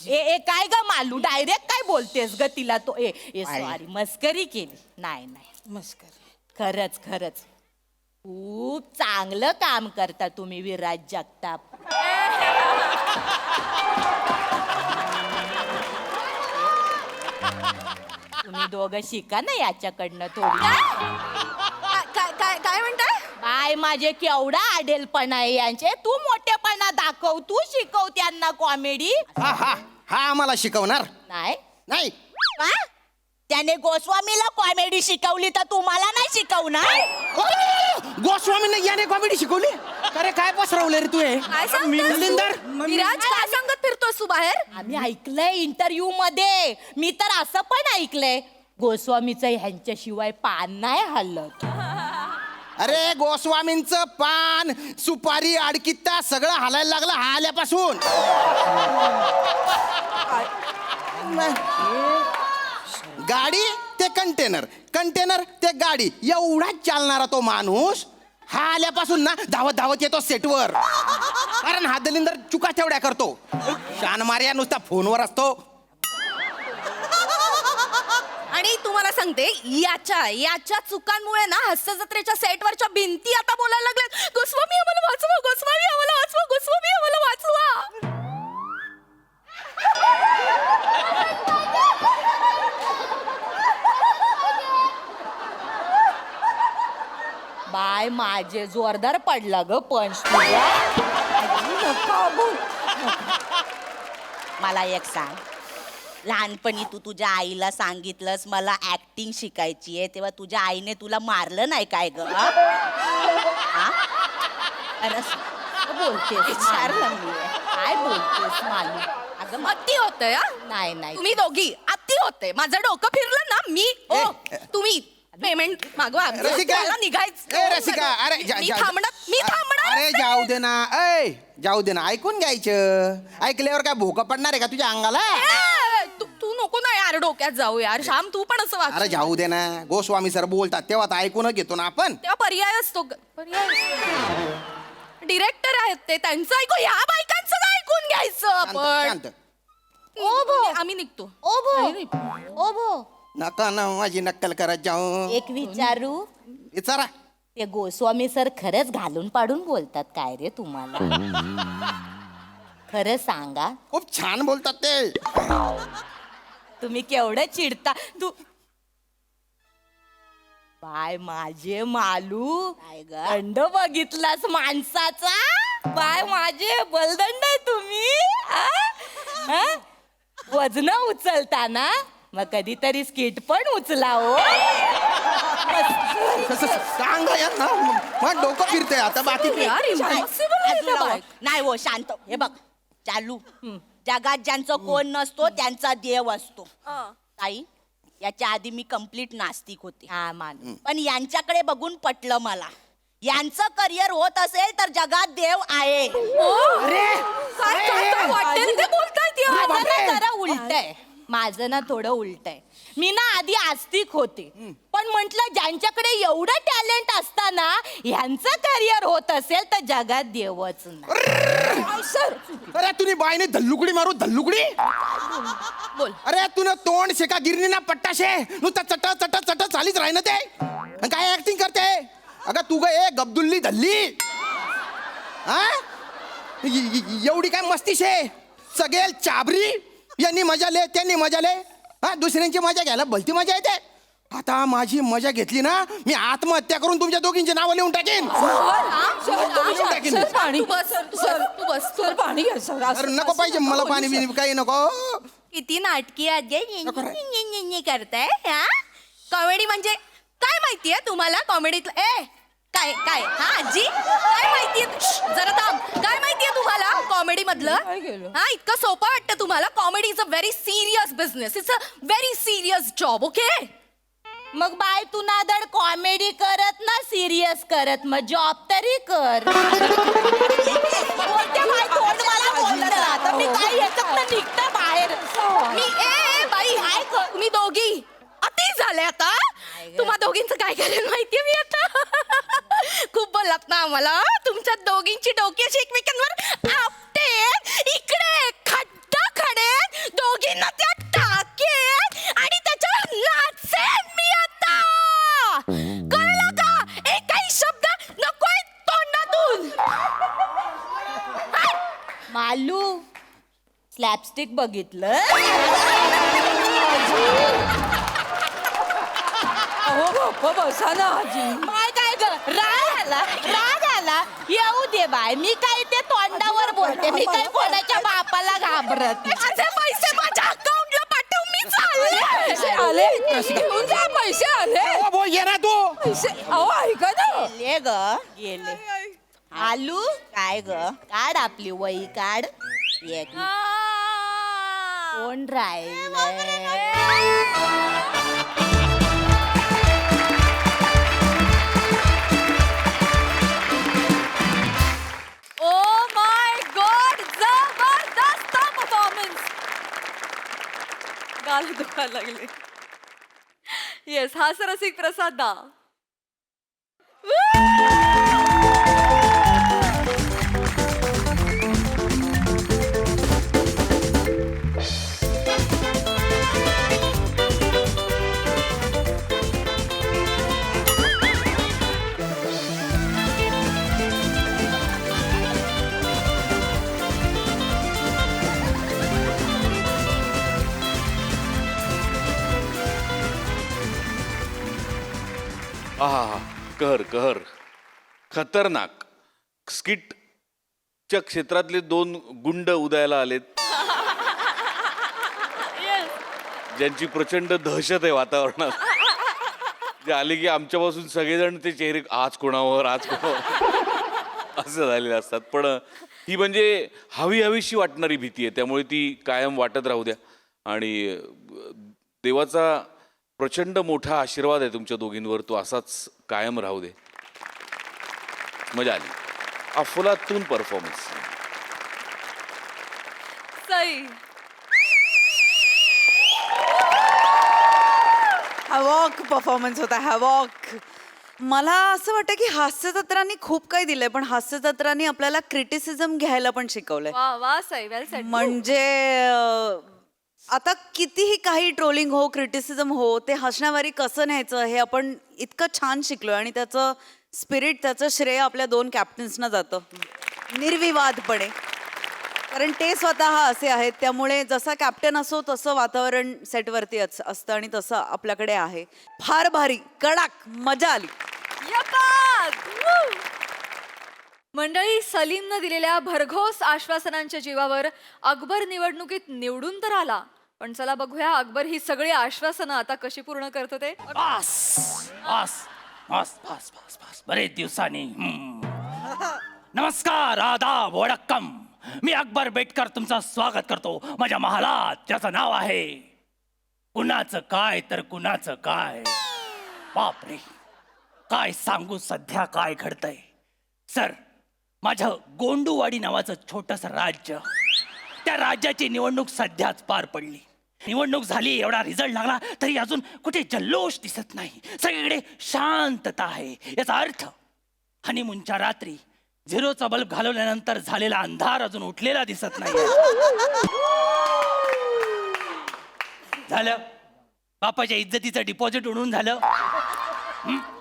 ए काय ग मालू, डायरेक्ट काय बोलतेस ग तिला? तो ए सॉरी, मस्करी केली. नाही नाही, मस्करी खरंच खरंच खूप चांगलं काम करता तुम्ही विराज जगताप. तुम्ही दोघं शिका ना याच्याकडनं थोडी. काय म्हणताय? बाय, माझे केवढा आडेलपणा आहे यांचे. तू मोठेपणा दाखव, तू शिकव त्यांना कॉमेडी. हा आम्हाला शिकवणार नाही नाही. का? त्याने गोस्वामीला कॉमेडी शिकवली तर तुम्हाला नाही शिकवणार? गोस्वामीने याने कॉमेडी शिकवली? अरे काय पसरवलं रे तू हे? काय सांगतोस मिलिंदर तू? विराज काय सांगत फिरतोस तू बाहेर? आम्ही ऐकलंय इंटरव्ह्यू मध्ये. मी तर असं पण ऐकलंय गोस्वामीचं ह्यांच्याशिवाय पान नाही हलत. अरे गोस्वामींचं पान, सुपारी, अडकित्ता सगळं हालायला लागलं हा आल्यापासून. गाडी ते कंटेनर, कंटेनर ते गाडी, एवढाच चालणारा तो माणूस हा आल्यापासून ना धावत धावत येतो सेटवर. कारण हा दलिंदर चुका तेवढ्या करतो. शान मार्या नुसता फोनवर असतो. आणि तुम्हाला सांगते, याच्या चुकांमुळे ना हास्य जत्रेच्या सेटवरच्या भिंती आता बोलायला लागल्यात, गोस्वामी आम्हाला वाचवा, गोस्वामी आम्हाला वाचवा, गोस्वामी आम्हाला वाचवा. बाय, माझे जोरदार पडला ग पंच तुझा. मला एक सांग, लहानपणी तू तुझ्या आईला सांगितलंस मला ऍक्टिंग शिकायची आहे, तेव्हा तुझ्या आईने तुला मारलं नाही काय ग? अरे बोलतेस, विचारलं मी, काय बोलतेस मालू? अगं अति होतंय हा? नाही नाही, तुम्ही दोघी अति होते. माझं डोकं फिरलं ना, तुम्ही पेमेंट मागवा. रसिका, मला निघायचं. ए रसिका, अरे मी थांबणार. अरे जाऊ दे ना, ऐ जाऊ दे ना, ऐकून घ्यायचं. ऐकल्यावर काय भोका पडणार आहे का तुझ्या अंगाला? तू नको ना यार डोक्यात जाऊ यार. श्याम तू पण असं वाग. अरे जाऊ दे ना, गोस्वामी सर बोलतात तेव्हा तर ऐकून घेतो ना आपण. तेव्हा पर्याय असतो. डिरेक्टर आहेत ते, त्यांचं ऐकू. ह्या बायकांचं काय ऐकून घ्यायचं आपण? शांत. आम्ही निघतो. ओभो नका ना माझी नक्कल करत जाऊ. एक विचारू? विचारा. ते गोस्वामी सर खरंच घालून पाडून बोलतात काय रे तुम्हाला? खरं सांगा. खूप छान बोलतात ते. तुम्ही केवढं चिडता. तू बाय, माझे मालू दंड बघितलास माणसाचा? बाय, माझे बलदंड आहे तुम्ही. वजन उचलताना मग कधीतरी स्किट पण उचला हो. सांग यांना, मग डोकं फिरतंय आता. बाकी यार impossible आहे त्या बायका. नाही हो, शांत. हे बघ चालू, जगात ज्यांचं कोण नसतो त्यांचा देव असतो. ताई, याच्या आधी मी कंप्लीट नास्तिक होते. पण यांच्याकडे बघून पटलं मला, यांचं करिअर होत असेल तर जगात देव आहे. काय वाटेल ते बोलतायत यार. माझं ना जरा उलट आहे, माझं ना थोडं उलट आहे. मी ना आधी आस्तिक होते, पण म्हंटल ज्यांच्याकडे एवढं टॅलेंट असताना ह्यांचं करिअर होत असेल तर जगात देवच नाही. सर अरे तुम्ही बाईने धल्लुकडी मारू धल्लुकडी बोल. अरे तुनं तोंड शेका गिरणी ना पट्टा शे नुसतं चट चट चट चालीच राही ना ते आणि काय ऍक्टिंग करते अगं तू ग ए गब्दुल्ली धल्ली हा एवढी काय मस्ती शे सगळे चाबरी यांनी मजा ले त्यांनी मजा ले हा दुसऱ्यांची मजा घ्यायला भलती मजा येते. आता माझी मजा घेतली ना मी आत्महत्या करून तुमच्या दोघींची नावं लिहून टाकेन. लिहून टाकीन. सर पाणी तू बस, सर तू बस. सर पाणी घ्या सर अरे नको पाहिजे मला पाणी बिनी काही नको. किती नाटकी करताय हा कॉमेडी म्हणजे काय माहितीये तुम्हाला कॉमेडीतलं ए काय काय हा आजी काय माहितीये जरा थांब काय माहितीये तुम्हाला कॉमेडी मधलं काय केलं? हा इतकं सोपं वाटतं तुम्हाला comedy is a very serious business it's a very serious job okay. मग बाय तू नादड कॉमेडी करत ना सिरियस करत मग जॉब तरी कर. बोलते बाई तोंड मला बोलत राहतं. मी काय याच्यात निघतं बाहेर मी ए बाई काय तुम्ही दोघी अति झाले आता तुम्हा दोघींचं काय करेल माहितीये मी आता खूप बोललात ना आम्हाला तुमच्या दोघींची डोकी अशी एकमेकांवर आपटे इकडे खड्डा खडे दोघींना त्या टाकेन आणि त्याच्यावर नाचेन मी आता कळलं का एकही शब्द नकोय तोंडातून. मालू स्लॅपस्टिक बघितलं अहो गप्प बसा ना आजी. बाय काय ग राग आला येऊ दे बाय मी काय ते तोंडावर बोलते मी काय कोणाच्या बापाला घाबरत नाही. माझे पैसे माझ्या अकाउंटला पाठव मी पैसे चालले आले घेऊन जा पैसे आले ओ बोल ये ना तू पैसे अहो ऐका ना गेले ग गेले. आलू काय ग काढ आपली वही काढ एक कोण राहिलंय ओ माय गॉड जबरदस्त परफॉर्मन्स. गाल दुखायला लागले. येस हास्यरसिक प्रसाद दा. आहा कहर कहर खतरनाक स्किटच्या क्षेत्रातले 2 गुंड उदयाला आलेत ज्यांची प्रचंड दहशत आहे वातावरणात. जे आले की आमच्यापासून सगळेजण ते चेहरे आज कोणावर असं झालेले असतात. पण ही म्हणजे हवीशी वाटणारी भीती आहे त्यामुळे ती कायम वाटत राहू द्या. आणि देवाचा प्रचंड मोठा आशीर्वाद आहे तुमच्या दोघींवर तो असाच कायम राहू दे. मजा आली अफलातून परफॉर्मन्स. सई हॅवॉक परफॉर्मन्स होता हॅवॉक. मला असं वाटतं की हास्यजत्रांनी खूप काही दिलंय पण हास्यजत्रांनी आपल्याला क्रिटिसिझम घ्यायला पण शिकवलंय. वा वा सई वेल सेड. म्हणजे आता कितीही काही ट्रोलिंग हो क्रिटिसिझम हो ते हसण्यावारी कसं न्यायचं हे आपण इतकं छान शिकलोय आणि त्याचं स्पिरिट त्याचं श्रेय आपल्या 2 कॅप्टन्सना जातं निर्विवादपणे. कारण ते स्वतः असे आहेत त्यामुळे जसा कॅप्टन असो तसं वातावरण सेटवरती असतं आणि तसं आपल्याकडे आहे. फार भारी कडाक मजा आली. मंडळी सलीमनं दिलेल्या भरघोस आश्वासनांच्या जीवावर अकबर निवडणुकीत निवडून तर आला पण चला बघूया अकबर ही सगळी आश्वासनं आता कशी पूर्ण करतो ते. बस बस बस बस बस बस बरेच दिवसांनी नमस्कार आदाब वडक्कम. मी अकबर बेटकर तुमचं स्वागत करतो माझ्या महालात ज्याचं नाव आहे कुणाचं काय तर कुणाचं काय. बापरे काय सांगू सध्या काय घडतंय. सर माझं गोंडूवाडी नावाचं छोटंसं राज्य त्या राज्याची निवडणूक सध्याच पार पडली. निवडणूक झाली एवढा रिझल्ट लागला तरी अजून कुठे जल्लोष दिसत नाही. सगळीकडे शांतता आहे. याचा अर्थ हनीमूनच्या रात्री झिरोचा बल्ब घालवल्यानंतर झालेला अंधार अजून उठलेला दिसत नाही. झालं बापाच्या इज्जतीचं डिपॉझिट उडून झालं.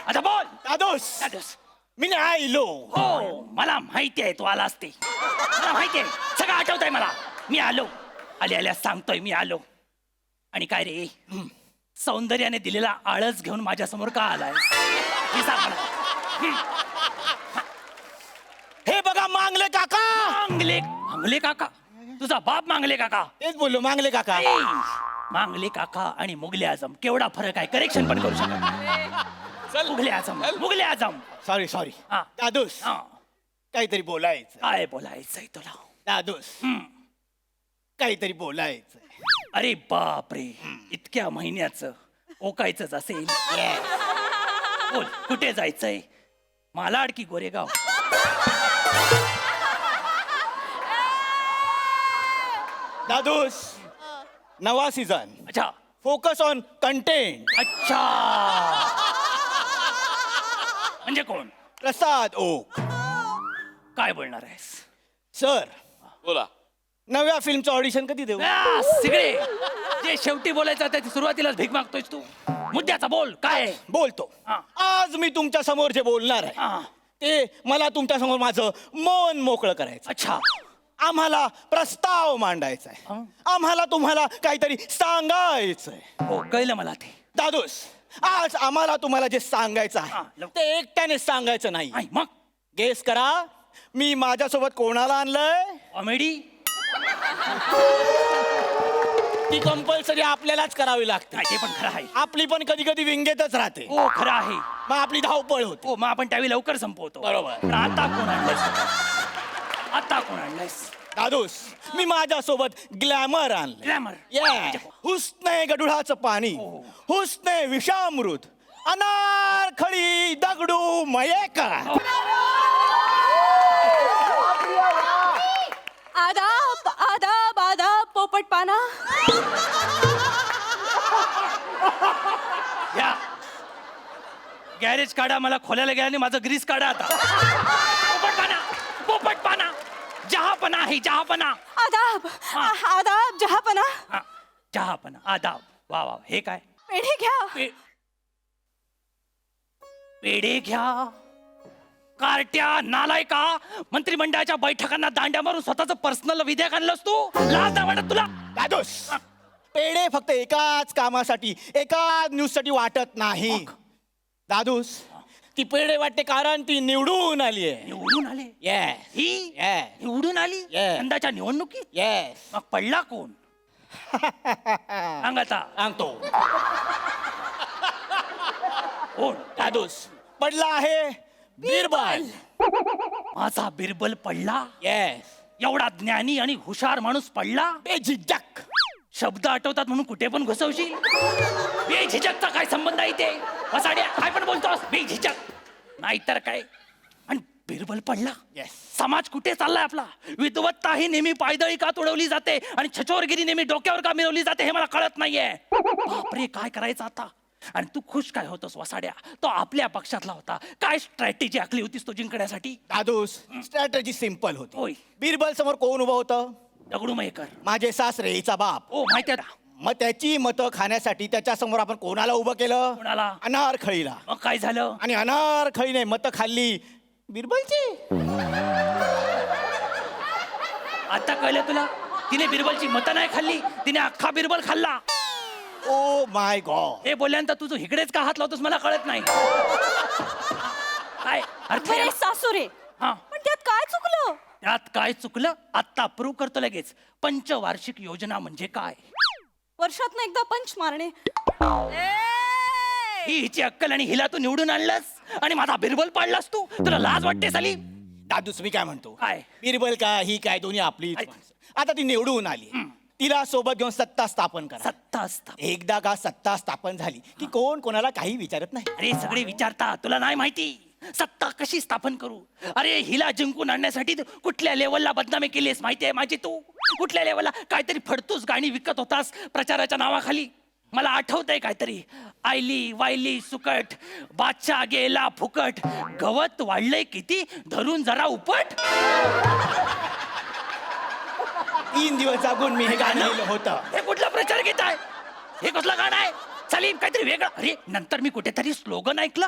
आता बोल. दादोस मी नाही आलो. हो मला माहिती आहे तू आला असते. मला माहिती आहे सगळं आठवत आहे मला. मी आलो. आल्या सांगतोय मी आलो. आणि काय रे सौंदर्याने दिलेला आळस घेऊन माझ्या समोर का आलाय हे सांग मला. हे बघा मांगले काका. मांगले काका? तुझा बाप मांगले काका? तेच बोललो मांगले काका. मांगले काका आणि मुगले आजम केवढा फरक आहे. करेक्शन पण करू शकत. मुगले आजम. सॉरी हा. दादूस हा. काहीतरी बोलायचं. काय बोलायचंय तुला? दादूस काहीतरी बोलायचं. अरे बापरे इतक्या महिन्याचं ओकायचंच असेल. बोल कुठे जायचंय? मालाड की गोरेगाव? दादूस नवा सीझन. अच्छा फोकस ऑन कंटेंट. अच्छा म्हणजे कोण? प्रसाद ओक. काय बोलणार आहेस? सर बोला. नव्या फिल्मचं ऑडिशन कधी देऊ? सगळे जे शेवटी बोलायचं ते सुरुवातीलाच भीक मागतोयस तू. मुद्द्याचा बोल काय आहे? बोलतो. हा. आज मी तुमच्या समोर जे बोलणार आहे हा. ते मला तुमच्या समोर माझं मन मोकळं करायचं. अच्छा आम्हाला प्रस्ताव मांडायचा आहे. आम्हाला तुम्हाला काहीतरी सांगायचंय. हो कळलं मला ते. दादूस आज आम्हाला तुम्हाला जे सांगायचं हा, आहे लवकर. ते एकट्याने सांगायचं नाही. आई, मग गेस करा मी माझ्यासोबत कोणाला आणलंय? कॉमेडी? ती कंपल्सरी आपल्यालाच करावी लागते. ते पण खरं आहे. आपली पण कधी कधी विंगेतच राहते. हो खरं आहे. मग आपली धावपळ होते. हो मग आपण त्यावेळी लवकर संपवतो. बरोबर. पण आता कोण आणलंयस? आता कोण आणलंयस? दादूस मी माझ्यासोबत ग्लॅमर आणलं. ग्लॅमर? हुस्ने गडुळाचं पाणी, हुस्ने विषामृत, अनारखळी दगडू मयेकर. आदाब आदाब आदाब पोपट पाना. या गॅरेज काढा. मला खोल्याला गेला आणि माझं ग्रीस काढा आता. पोपट पाना जहापना आहे जहापना. आदाब आदाब जहापना. हा, जहापना आदाब. वा वा हे काय? पेढे घ्या. पेढे घ्या. कार्ट्या नालायका मंत्रिमंडळाच्या बैठकांना दांड्या मारून स्वतःच पर्सनल विधेयक आणलंस तू. लाज नाही वाटत तुला? दादूस पेढे फक्त एकाच कामासाठी एकाच न्यूज साठी वाटत नाही. दादूस ती पेढे वाटते कारण ती निवडून आली आहे. निवडून आले? येस ही येस निवडून आली Yes. यंदाच्या निवडणुकीत? येस. मग पडला कोण? सांग आता. सांगतो. कोण? दादूस पडला आहे बिरबल. माझा बिरबल पडला? येस. एवढा ज्ञानी आणि हुशार माणूस पडला? बेझिझक. शब्द आठवतात म्हणून कुठे पण घुसवशील? बेझिझकचा काय संबंध आहे ते? वसाड्या काय पण बोलतोस? बेझिझक नाहीतर काय? आणि बिरबल पडला? येस. समाज कुठे चाललाय आपला? विद्वत्ता ही नेहमी पायदळी का तुडवली जाते आणि छचोरगिरी नेहमी डोक्यावर का मिरवली जाते हे मला कळत नाहीये. बापरे काय करायचं आता? आणि तू खुश काय होतोस वसाड्या? तो आपल्या पक्षातला होता. काय स्ट्रॅटेजी आखली होतीस तो जिंकण्यासाठी? दादूस स्ट्रॅटेजी सिंपल होती. होय. बिरबल समोर कोण उभं होतं? दगडू मयेकर. माझे सासरे हिचा बाप. ओ माहिती आहे. मग त्याची मतं खाण्यासाठी त्याच्या समोर आपण कोणाला उभं केलं? कोणाला? अनारखळीला. मग काय झालं? आणि अनारखळीने मतं खाल्ली बिरबलची. आता कळलं तुला? तिने बिरबलची मतं नाही खाल्ली, तिने अख्खा बिरबल खाल्ला. Oh my God. हे बोलल्यानंतर तुझं हिकडेच का हात लावतोस मला कळत नाही. काय अर्थ आहे? बरे सासुरे हा पण त्यात काय चुकलं? त्यात काय चुकलं? आत्ता प्रूव्ह करतो लगेच. पंचवार्षिक योजना म्हणजे काय? वर्षातनं एकदा पंच मारणे. ही हिची अक्कल आणि हिला तू निवडून आणलास आणि माझा बिरबल पाडलास तू. तुला लाज वाटते साली? दादूस मी काय म्हणतो? काय? बिरबल का ही काय दोन्ही आपली. आता ती निवडून आली. तिला सोबत घेऊन सत्ता स्थापन करा. सत्ता असता. एकदा का सत्ता स्थापन झाली की कोण कोणाला काही विचारत नाही. अरे सगळे विचारता, तुला नाही माहिती सत्ता कशी स्थापन करू? अरे हिला जिंकून आणण्यासाठी तू कुठल्या लेवलला बदनामी केलीस माहिती आहे माझी? तू कुठल्या लेवलला काहीतरी फडतूस गाणी विकत होतास प्रचाराच्या नावाखाली. मला आठवतंय काहीतरी. आयली वायली सुकट, बादशाह गेला फुकट, गवत वाढलंय किती, धरून जरा उपट. 3 दिवस जागून मी हे गाणं लिहिलं होतं. हे कुठला प्रचार गीत आहे? हे कसलं गाणं आहे? सलीम काहीतरी वेगळं. अरे नंतर मी कुठेतरी स्लोगन ऐकलं.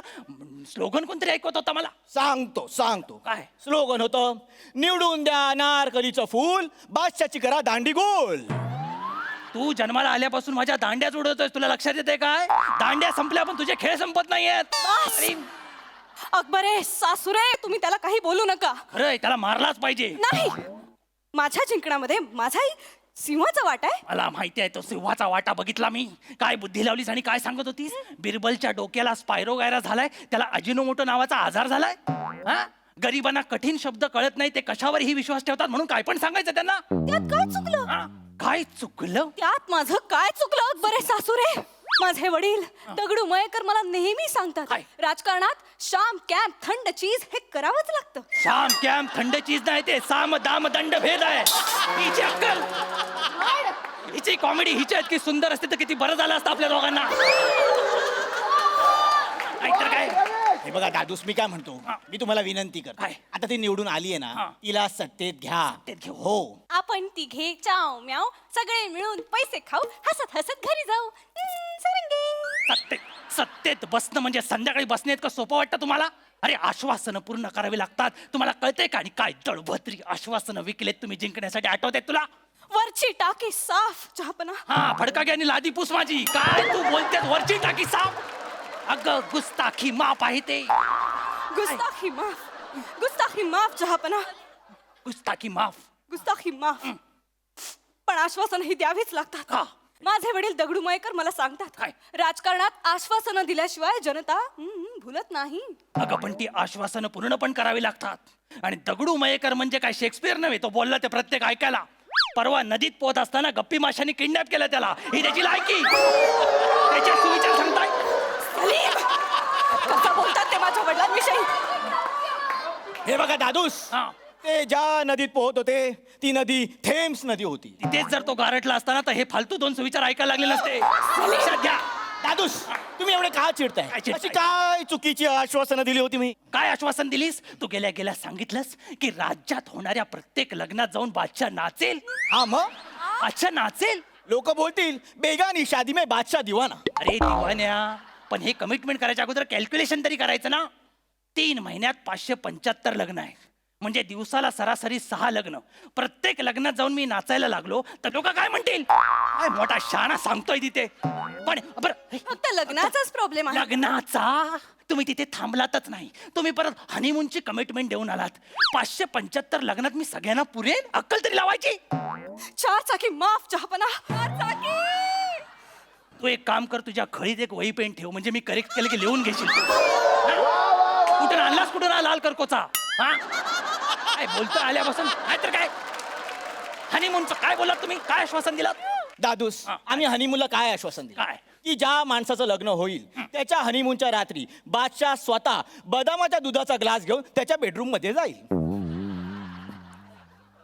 स्लोगन कोणतरी ऐकवत होता मला. सांगतो काय? स्लोगन होतं, निवडून द्या अनारकलीचं फूल, बादशाची करा दांडी गोल. तू जन्माला आल्यापासून माझ्या दांड्याच उडवतोय. तुला लक्षात येते काय? दांड्या संपल्या पण तुझे खेळ संपत नाहीयेत. अरे अकबरे सासुरे तुम्ही त्याला काही बोलू नका. खरंय, त्याला मारलाच पाहिजे. नाही, माझ्या जिंकण्यामध्ये माझाही सिंहाचा वाटा आहे. मला माहिती आहे तो सिंहाचा वाटा बघितला मी. काय बुद्धी लावलीस आणि काय सांगत होतीस? बिरबलच्या डोक्याला स्पायरो गायरा झालाय, त्याला अजिनोमोटो नावाचा आजार झालाय. हा, गरिबांना कठीण शब्द कळत नाही, ते कशावरही विश्वास ठेवतात, म्हणून काय पण सांगायचं त्यांना. त्यात काय चुकलं? हा, काय चुकलं? त्यात माझं काय चुकलं अकबरे सासुरे? माझे वडील दगडू मयेकर मला नेहमी सांगतात, काय? राजकारणात शाम कॅम्प थंड चीज हे करावंच लागतं. शाम कॅम्प थंड चीज नाही, ते साम दाम दंड भेद आहे. हिची अक्कल, हिची कॉमेडी हिची इतकी सुंदर असते तर किती बरं झालं असतं आपल्या दोघांना. नाहीतर काय. हे बघा दादूस, मी काय म्हणतो, मी तुम्हाला विनंती करतो. काय? आता ती निवडून आली आहे हा. ना, तिला सत्तेत घ्या. सत्तेत घेऊ. हो. आपण तिघे चाव म्याव सगळे मिळून पैसे खाऊ, हसत हसत घरी जाऊ. सारंगी. सत्तेत बसणं म्हणजे संध्याकाळी बसणे इतकं सोपं वाटतं तुम्हाला? अरे आश्वासनं पूर्ण करावी लागतात. तुम्हाला कळतंय का? आणि काय दळभद्री आश्वासनं विकलेत तुम्ही जिंकण्यासाठी. आठवत आहेत तुला? वरची टाकी साफ चहापना. हा, फडका घ्या आणि लादी पूस माझी. काय तू बोलतेस वरची टाकी साफ? अगं गुस्ताखी माफ आहे ते. गुस्ताखी माफ चहापना. गुस्ताखी माफ. गुस्ताखी माफ. पण आश्वासन ही द्यावीच लागतात. का? माझे वडील दगडू मयेकर मला सांगतात, काय? राजकारणात आश्वासनं दिल्याशिवाय जनता भुलत नाही. अगं पण ती आश्वासनं पूर्ण पण करावी लागतात. आणि दगडू मयेकर म्हणजे काय शेक्सपियर नव्हे, तो बोलला ते प्रत्येक ऐकायला. परवा नदीत पोहत असताना गप्पी माशांनी किडनॅप केलं त्याला. ही त्याची लायकी. त्याचे सुविचार सांगताय. सलीम! कसं बोलतात ते माझ्या वडिलांविषयी? हे बघा दादूस, हा, ते ज्या नदीत पोहत होते ती नदी थेम्स नदी होती. तिथेच जर तो गारटला असताना तर हे फालतू 2 सुविचार ऐकायला लागले नसते. लक्षात घ्या. दादूस, तुम्ही एवढे का चिडताय? काय चिडताय? अशी काय चुकीची आश्वासनं दिली होती मी? काय आश्वासन दिलीस तू? गेल्या गेल्या सांगितलंस की राज्यात होणाऱ्या प्रत्येक लग्नात जाऊन बादशाह नाचेल. हा, मग बादशाह नाचेल. लोक बोलतील बेगानी शादी में बादशाह दिवाना. अरे दिवान्या, पण हे कमिटमेंट करायच्या अगोदर कॅल्क्युलेशन तरी करायचं ना. 3 महिन्यात 575 लग्न आहे, म्हणजे दिवसाला सरासरी 6 लग्न. प्रत्येक लग्नात जाऊन मी नाचायला लागलो तर लोक काय म्हणतील? काय मोठा शहाणा सांगतोय तिथे. पण बरं, फक्त लग्नाचाच प्रॉब्लेम आहे. लग्नाचा तुम्ही तिथे थांबलातच नाही, तुम्ही परत हनीमूनची कमिटमेंट देऊन आलात. 575 लग्नात मी सगळ्यांना पुरेन? अक्कल तरी लावायची. 4 चाकी माफ चहापना. 4 चाकी. तू एक काम कर, तुझ्या खळीत एक वही पेन ठेव, म्हणजे मी करेक्ट केलं की लिहून घेशील. हा? कुठून आणलास, कुठून हा लाल करकोचा? हा, काय बोलतो आल्यापासून? काय तर काय हनीमूनचं काय बोलात तुम्ही? काय आश्वासन दिलात? दादूस, हा. आम्ही हनीमूनला काय आश्वासन दिलं? काय? की ज्या माणसाचं लग्न होईल त्याच्या हनीमूनच्या रात्री बादशाह स्वतः बदामाच्या दुधाचा ग्लास घेऊन त्याच्या बेडरूम मध्ये जाईल.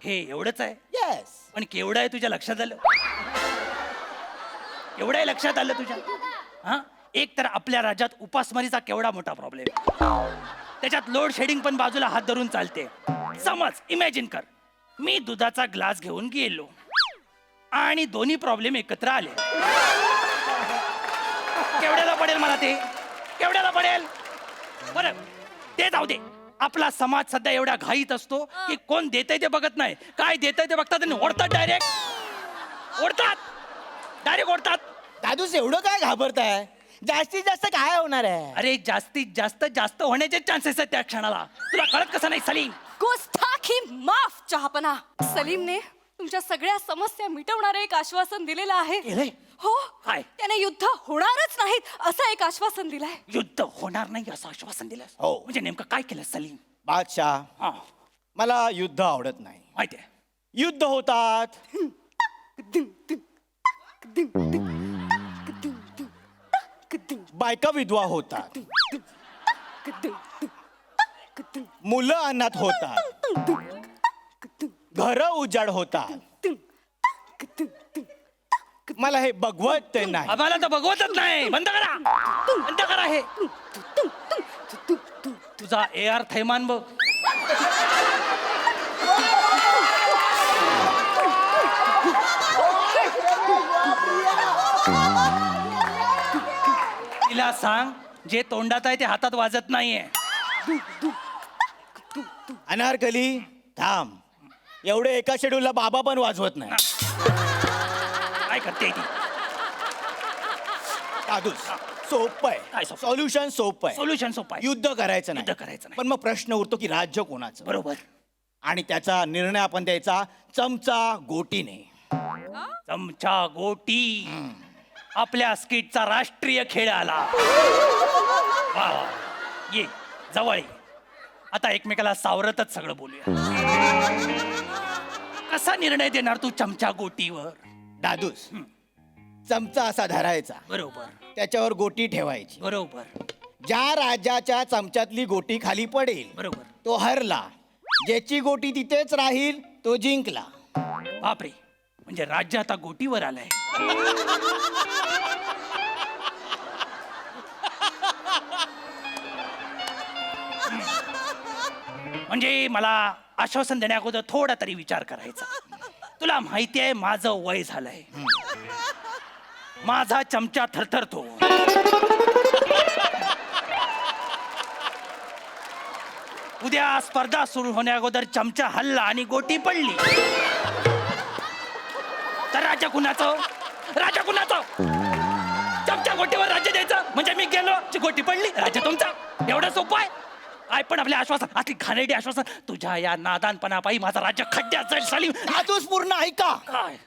हे एवढंच आहे? येस. पण केवढं आहे तुझ्या लक्षात आलं? एवढं आहे लक्षात आलं तुझ्या? हा, एक तर आपल्या राज्यात उपासमारीचा केवढा मोठा प्रॉब्लेम, त्याच्यात लोड शेडिंग पण बाजूला हात धरून चालते. समज, इमॅजिन कर, मी दुधाचा ग्लास घेऊन गेलो आणि दोन्ही प्रॉब्लेम एकत्र आले. केवढ्याला पडेल मला ते? केवढ्याला पडेल? बरं, ते जाऊ दे. आपला समाज सध्या एवढा घाईत असतो की कोण देतंय ते बघत नाही, काय देतंय ते बघतात आणि ओढतात. डायरेक्ट ओढतात. दादूस, एवढं काय घाबरताय? जास्तीत जास्त काय होणार आहे? अरे जास्तीत जास्त होण्याचे चान्सेस आहेत त्या क्षणाला. तुला कळत कसं नाही सलीम? गुस्ताखी माफ चहापना. सलीमने तुमच्या सगळ्या समस्या मिटवणारं एक आश्वासन दिलेलं आहे. केलंय? हो. काय? त्याने युद्ध होणारच नाहीत असं एक आश्वासन दिलंय. युद्ध होणार नाही असं आश्वासन दिलं? हो. म्हणजे नेमकं काय केलं सलीम? बादशाह, हा, मला युद्ध आवडत नाही. माहितीये. युद्ध होतात, बायका विधवा होतात, मुलं अनाथ होतात, घर उजाड होतात, मला हे बघवत नाही. आम्हाला तर बघवतच नाही. बंद करा, बंद करा हे. तुझा AR थैमान बघ. तिला सांग जे तोंडात आहे ते हातात वाजत नाहीये. अनारकली थांब. एवढे एका शेड्यूलला बाबा पण वाजवत नाही. काय करते ती? दादूस सोपं काय आहे. सोपं? सॉल्युशन सोपं आहे. सोल्युशन सोपं आहे. युद्ध करायचं युद्ध नाही. करायचं नाही. पण मग प्रश्न उरतो की राज्य कोणाचं. बरोबर. आणि त्याचा निर्णय आपण द्यायचा चमचा गोटीने. चमचा गोटी आपल्या स्किटचा राष्ट्रीय खेळ आला. वा वा. ये जवळ ये. आता एकमेकाला सावरतच सगळं बोलूया. कसा निर्णय देणार तू चमचा गोटीवर? दादूस चमचा असा धरायचा, बरोबर त्याच्यावर गोटी ठेवायची. बरोबर ज्या राजाच्या चमच्यातली गोटी खाली पडेल बरोबर. तो हरला. ज्याची गोटी तिथेच राहील तो जिंकला. बापरे, म्हणजे राज्य आता गोटीवर आलंय. म्हणजे मला आश्वासन देण्या अगोदर थोडा तरी विचार करायचा. तुला माहिती आहे माझं वय झालंय. माझा चमचा थरथरतो. उद्या स्पर्धा सुरू होण्या अगोदर चमचा हल्ला आणि गोटी पडली तर राज्य कुणाचं? राज्य कुणाचं? चमचा गोटीवर राज्य द्यायचं म्हणजे मी गेलो गोटी पडली राज्य तुमचं. एवढं सोपं आहे. काय पण आपले आश्वासन, आपली घाणेरडी आश्वासन. तुझ्या या नादानपणापायी माझं राज्य खड्ड्यात जाईल. साली दादूस पूर्ण ऐका. काय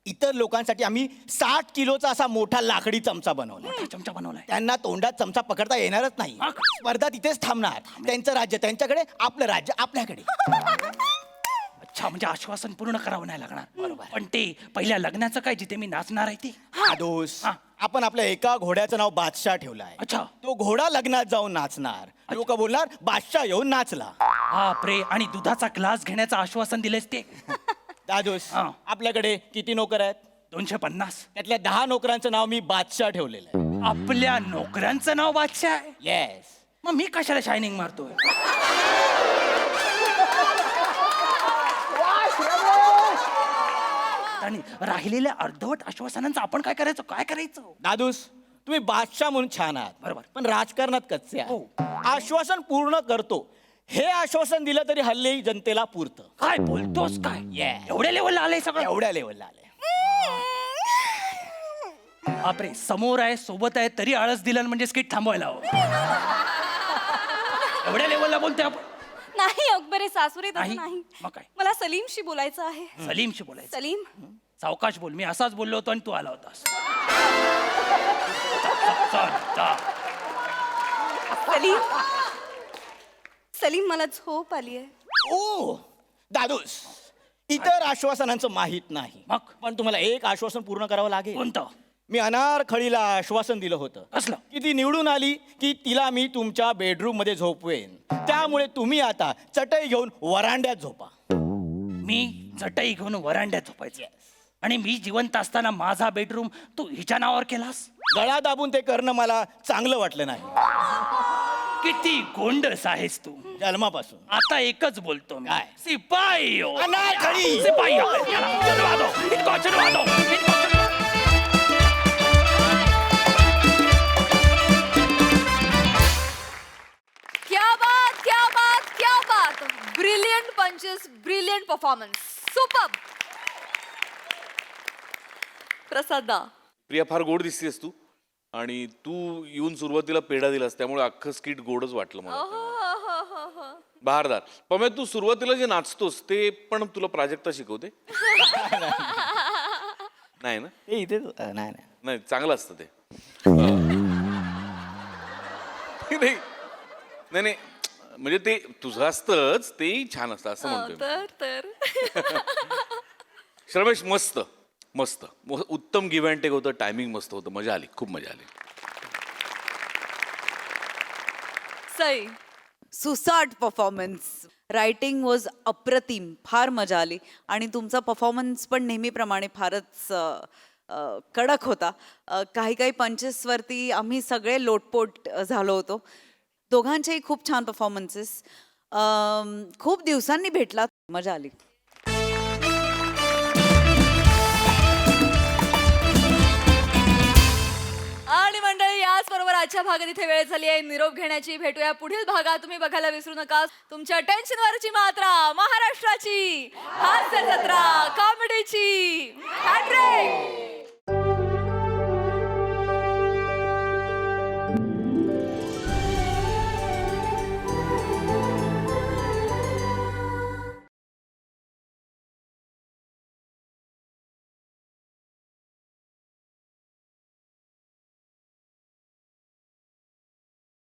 इतर लोकांसाठी आम्ही 60 किलोचा असा मोठा लाकडी चमचा बनवला. मोठा चमचा बनवलाय. त्यांना तोंडात चमचा पकडता येणारच नाही. मग? स्पर्धा तिथेच थांबणार. त्यांचं राज्य त्यांच्याकडे, आपलं राज्य आपल्याकडे. अच्छा, म्हणजे आश्वासन पूर्ण करावं नाही लागणार. बरोबर. पण ते पहिल्या लग्नाचं काय जिथे मी नाचणार आहे ते? दादूस हा. आपण आपल्या एका घोड्याचं नाव बादशाह ठेवलं आहे. अच्छा. तो घोडा लग्नात जाऊन नाचणार. लोक बोलणार बादशाह येऊन नाचला. बापरे, आणि दुधाचा ग्लास घेण्याचं आश्वासन दिलेस ते? दादूस हा. आपल्याकडे किती नोकर आहेत? 250. त्यातल्या 10 नोकरांचं नाव मी बादशाह ठेवलेलं आहे. आपल्या नोकऱ्यांचं नाव बादशाह आहे? येस. मग मी कशाला शायनिंग मारतोय? आणि राहिलेल्या अर्धवट आश्वासनांचं आपण काय करायचं? काय करायचं? दादूस तुम्ही बादशाह म्हणून छान आहात. बरोबर. पण राजकारणात कच्चे हो. आहात. आश्वासन पूर्ण करतो हे आश्वासन दिलं तरी हल्ली जनतेला पुरतं. काय बोलतोस काय? Yeah. एवढ्या लेवलला आलंय सगळं? एवढ्या लेवलला आलंय. बापरे, समोर आहे, सोबत आहे, तरी आळस दिला म्हणजे स्किट थांबवायला हवं. एवढ्या लेवलला बोलतोय आपण? नाही अकबरे सासुरे तसं नाही? नाही. मग काय? मला सलीमशी बोलायचं आहे. सलीमशी बोलायचं. सलीम सावकाश बोल. मी असाच बोललो होतो आणि तू आला होतास. चल, चल. सलीम सलीम मला झोप आली आहे. ओ दादूस इतर आश्वासनांचं माहित नाही. मग? पण तुम्हाला एक आश्वासन पूर्ण करावं लागेल. कोणतं? मी अनारखळीला आश्वासन दिलं होतं कसलं? की ती निवडून आली की तिला मी तुमच्या बेडरूम मध्ये झोपवेन. त्यामुळे तुम्ही आता चटई घेऊन वरांड्यात झोपा. मी चटई घेऊन वरांड्यात झोपायचं आणि मी जिवंत असताना माझा बेडरूम तू हिच्या नावावर केलास? गळा दाबून ते करणं मला चांगलं वाटलं नाही. किती गोंडस आहेस तू. जन्मापासून. आता एकच बोलतो मी. काय? सिपाही हो. अनारकळी! सिपाही हो. चलवा दो. इनको चलवा दो. इनको चलवा- क्या बात क्या बात क्या बात. ब्रिलियंट पंचेस, ब्रिलियंट परफॉर्मन्स, सुपर. प्रसादा प्रिया, फार गोड दिसतेस तू. आणि तू येऊन सुरुवातीला पेढा दिलास त्यामुळे अख्खं स्किट गोडच वाटलं मला. बहारदार. पण तू सुरुवातीला जे नाचतोस ते पण तुला प्राजक्ता शिकवते? नाही ना? ते इथे नाही नाही, चांगलं असतं ते. नाही नाही नाही, म्हणजे ते तुझं असतंच, तेही छान असतं असं म्हणतोय. तर श्रमेश, मस्त मस्त, उत्तम गिव्ह अँड टेक होतं. टायमिंग मस्त होतं. मजा आली, खूप मजा आली. सई सुसाट परफॉर्मन्स. रायटिंग वॉज अप्रतिम. फार मजा आली आणि तुमचा परफॉर्मन्स पण नेहमीप्रमाणे फारच कडक होता. काही काही पंचेसवरती आम्ही सगळे लोटपोट झालो होतो. दोघांचेही खूप छान परफॉर्मन्सेस. खूप दिवसांनी भेटला, मजा आली. आणि मंडळी याच बरोबर आजच्या भागात इथे वेळ झाली आहे निरोप घेण्याची. भेटूया पुढील भागात. तुम्ही बघायला विसरू नका तुमच्या टेन्शनवरची मात्रा, महाराष्ट्राची हास्य जत्रा, कॉमेडीची हॅट्रिक.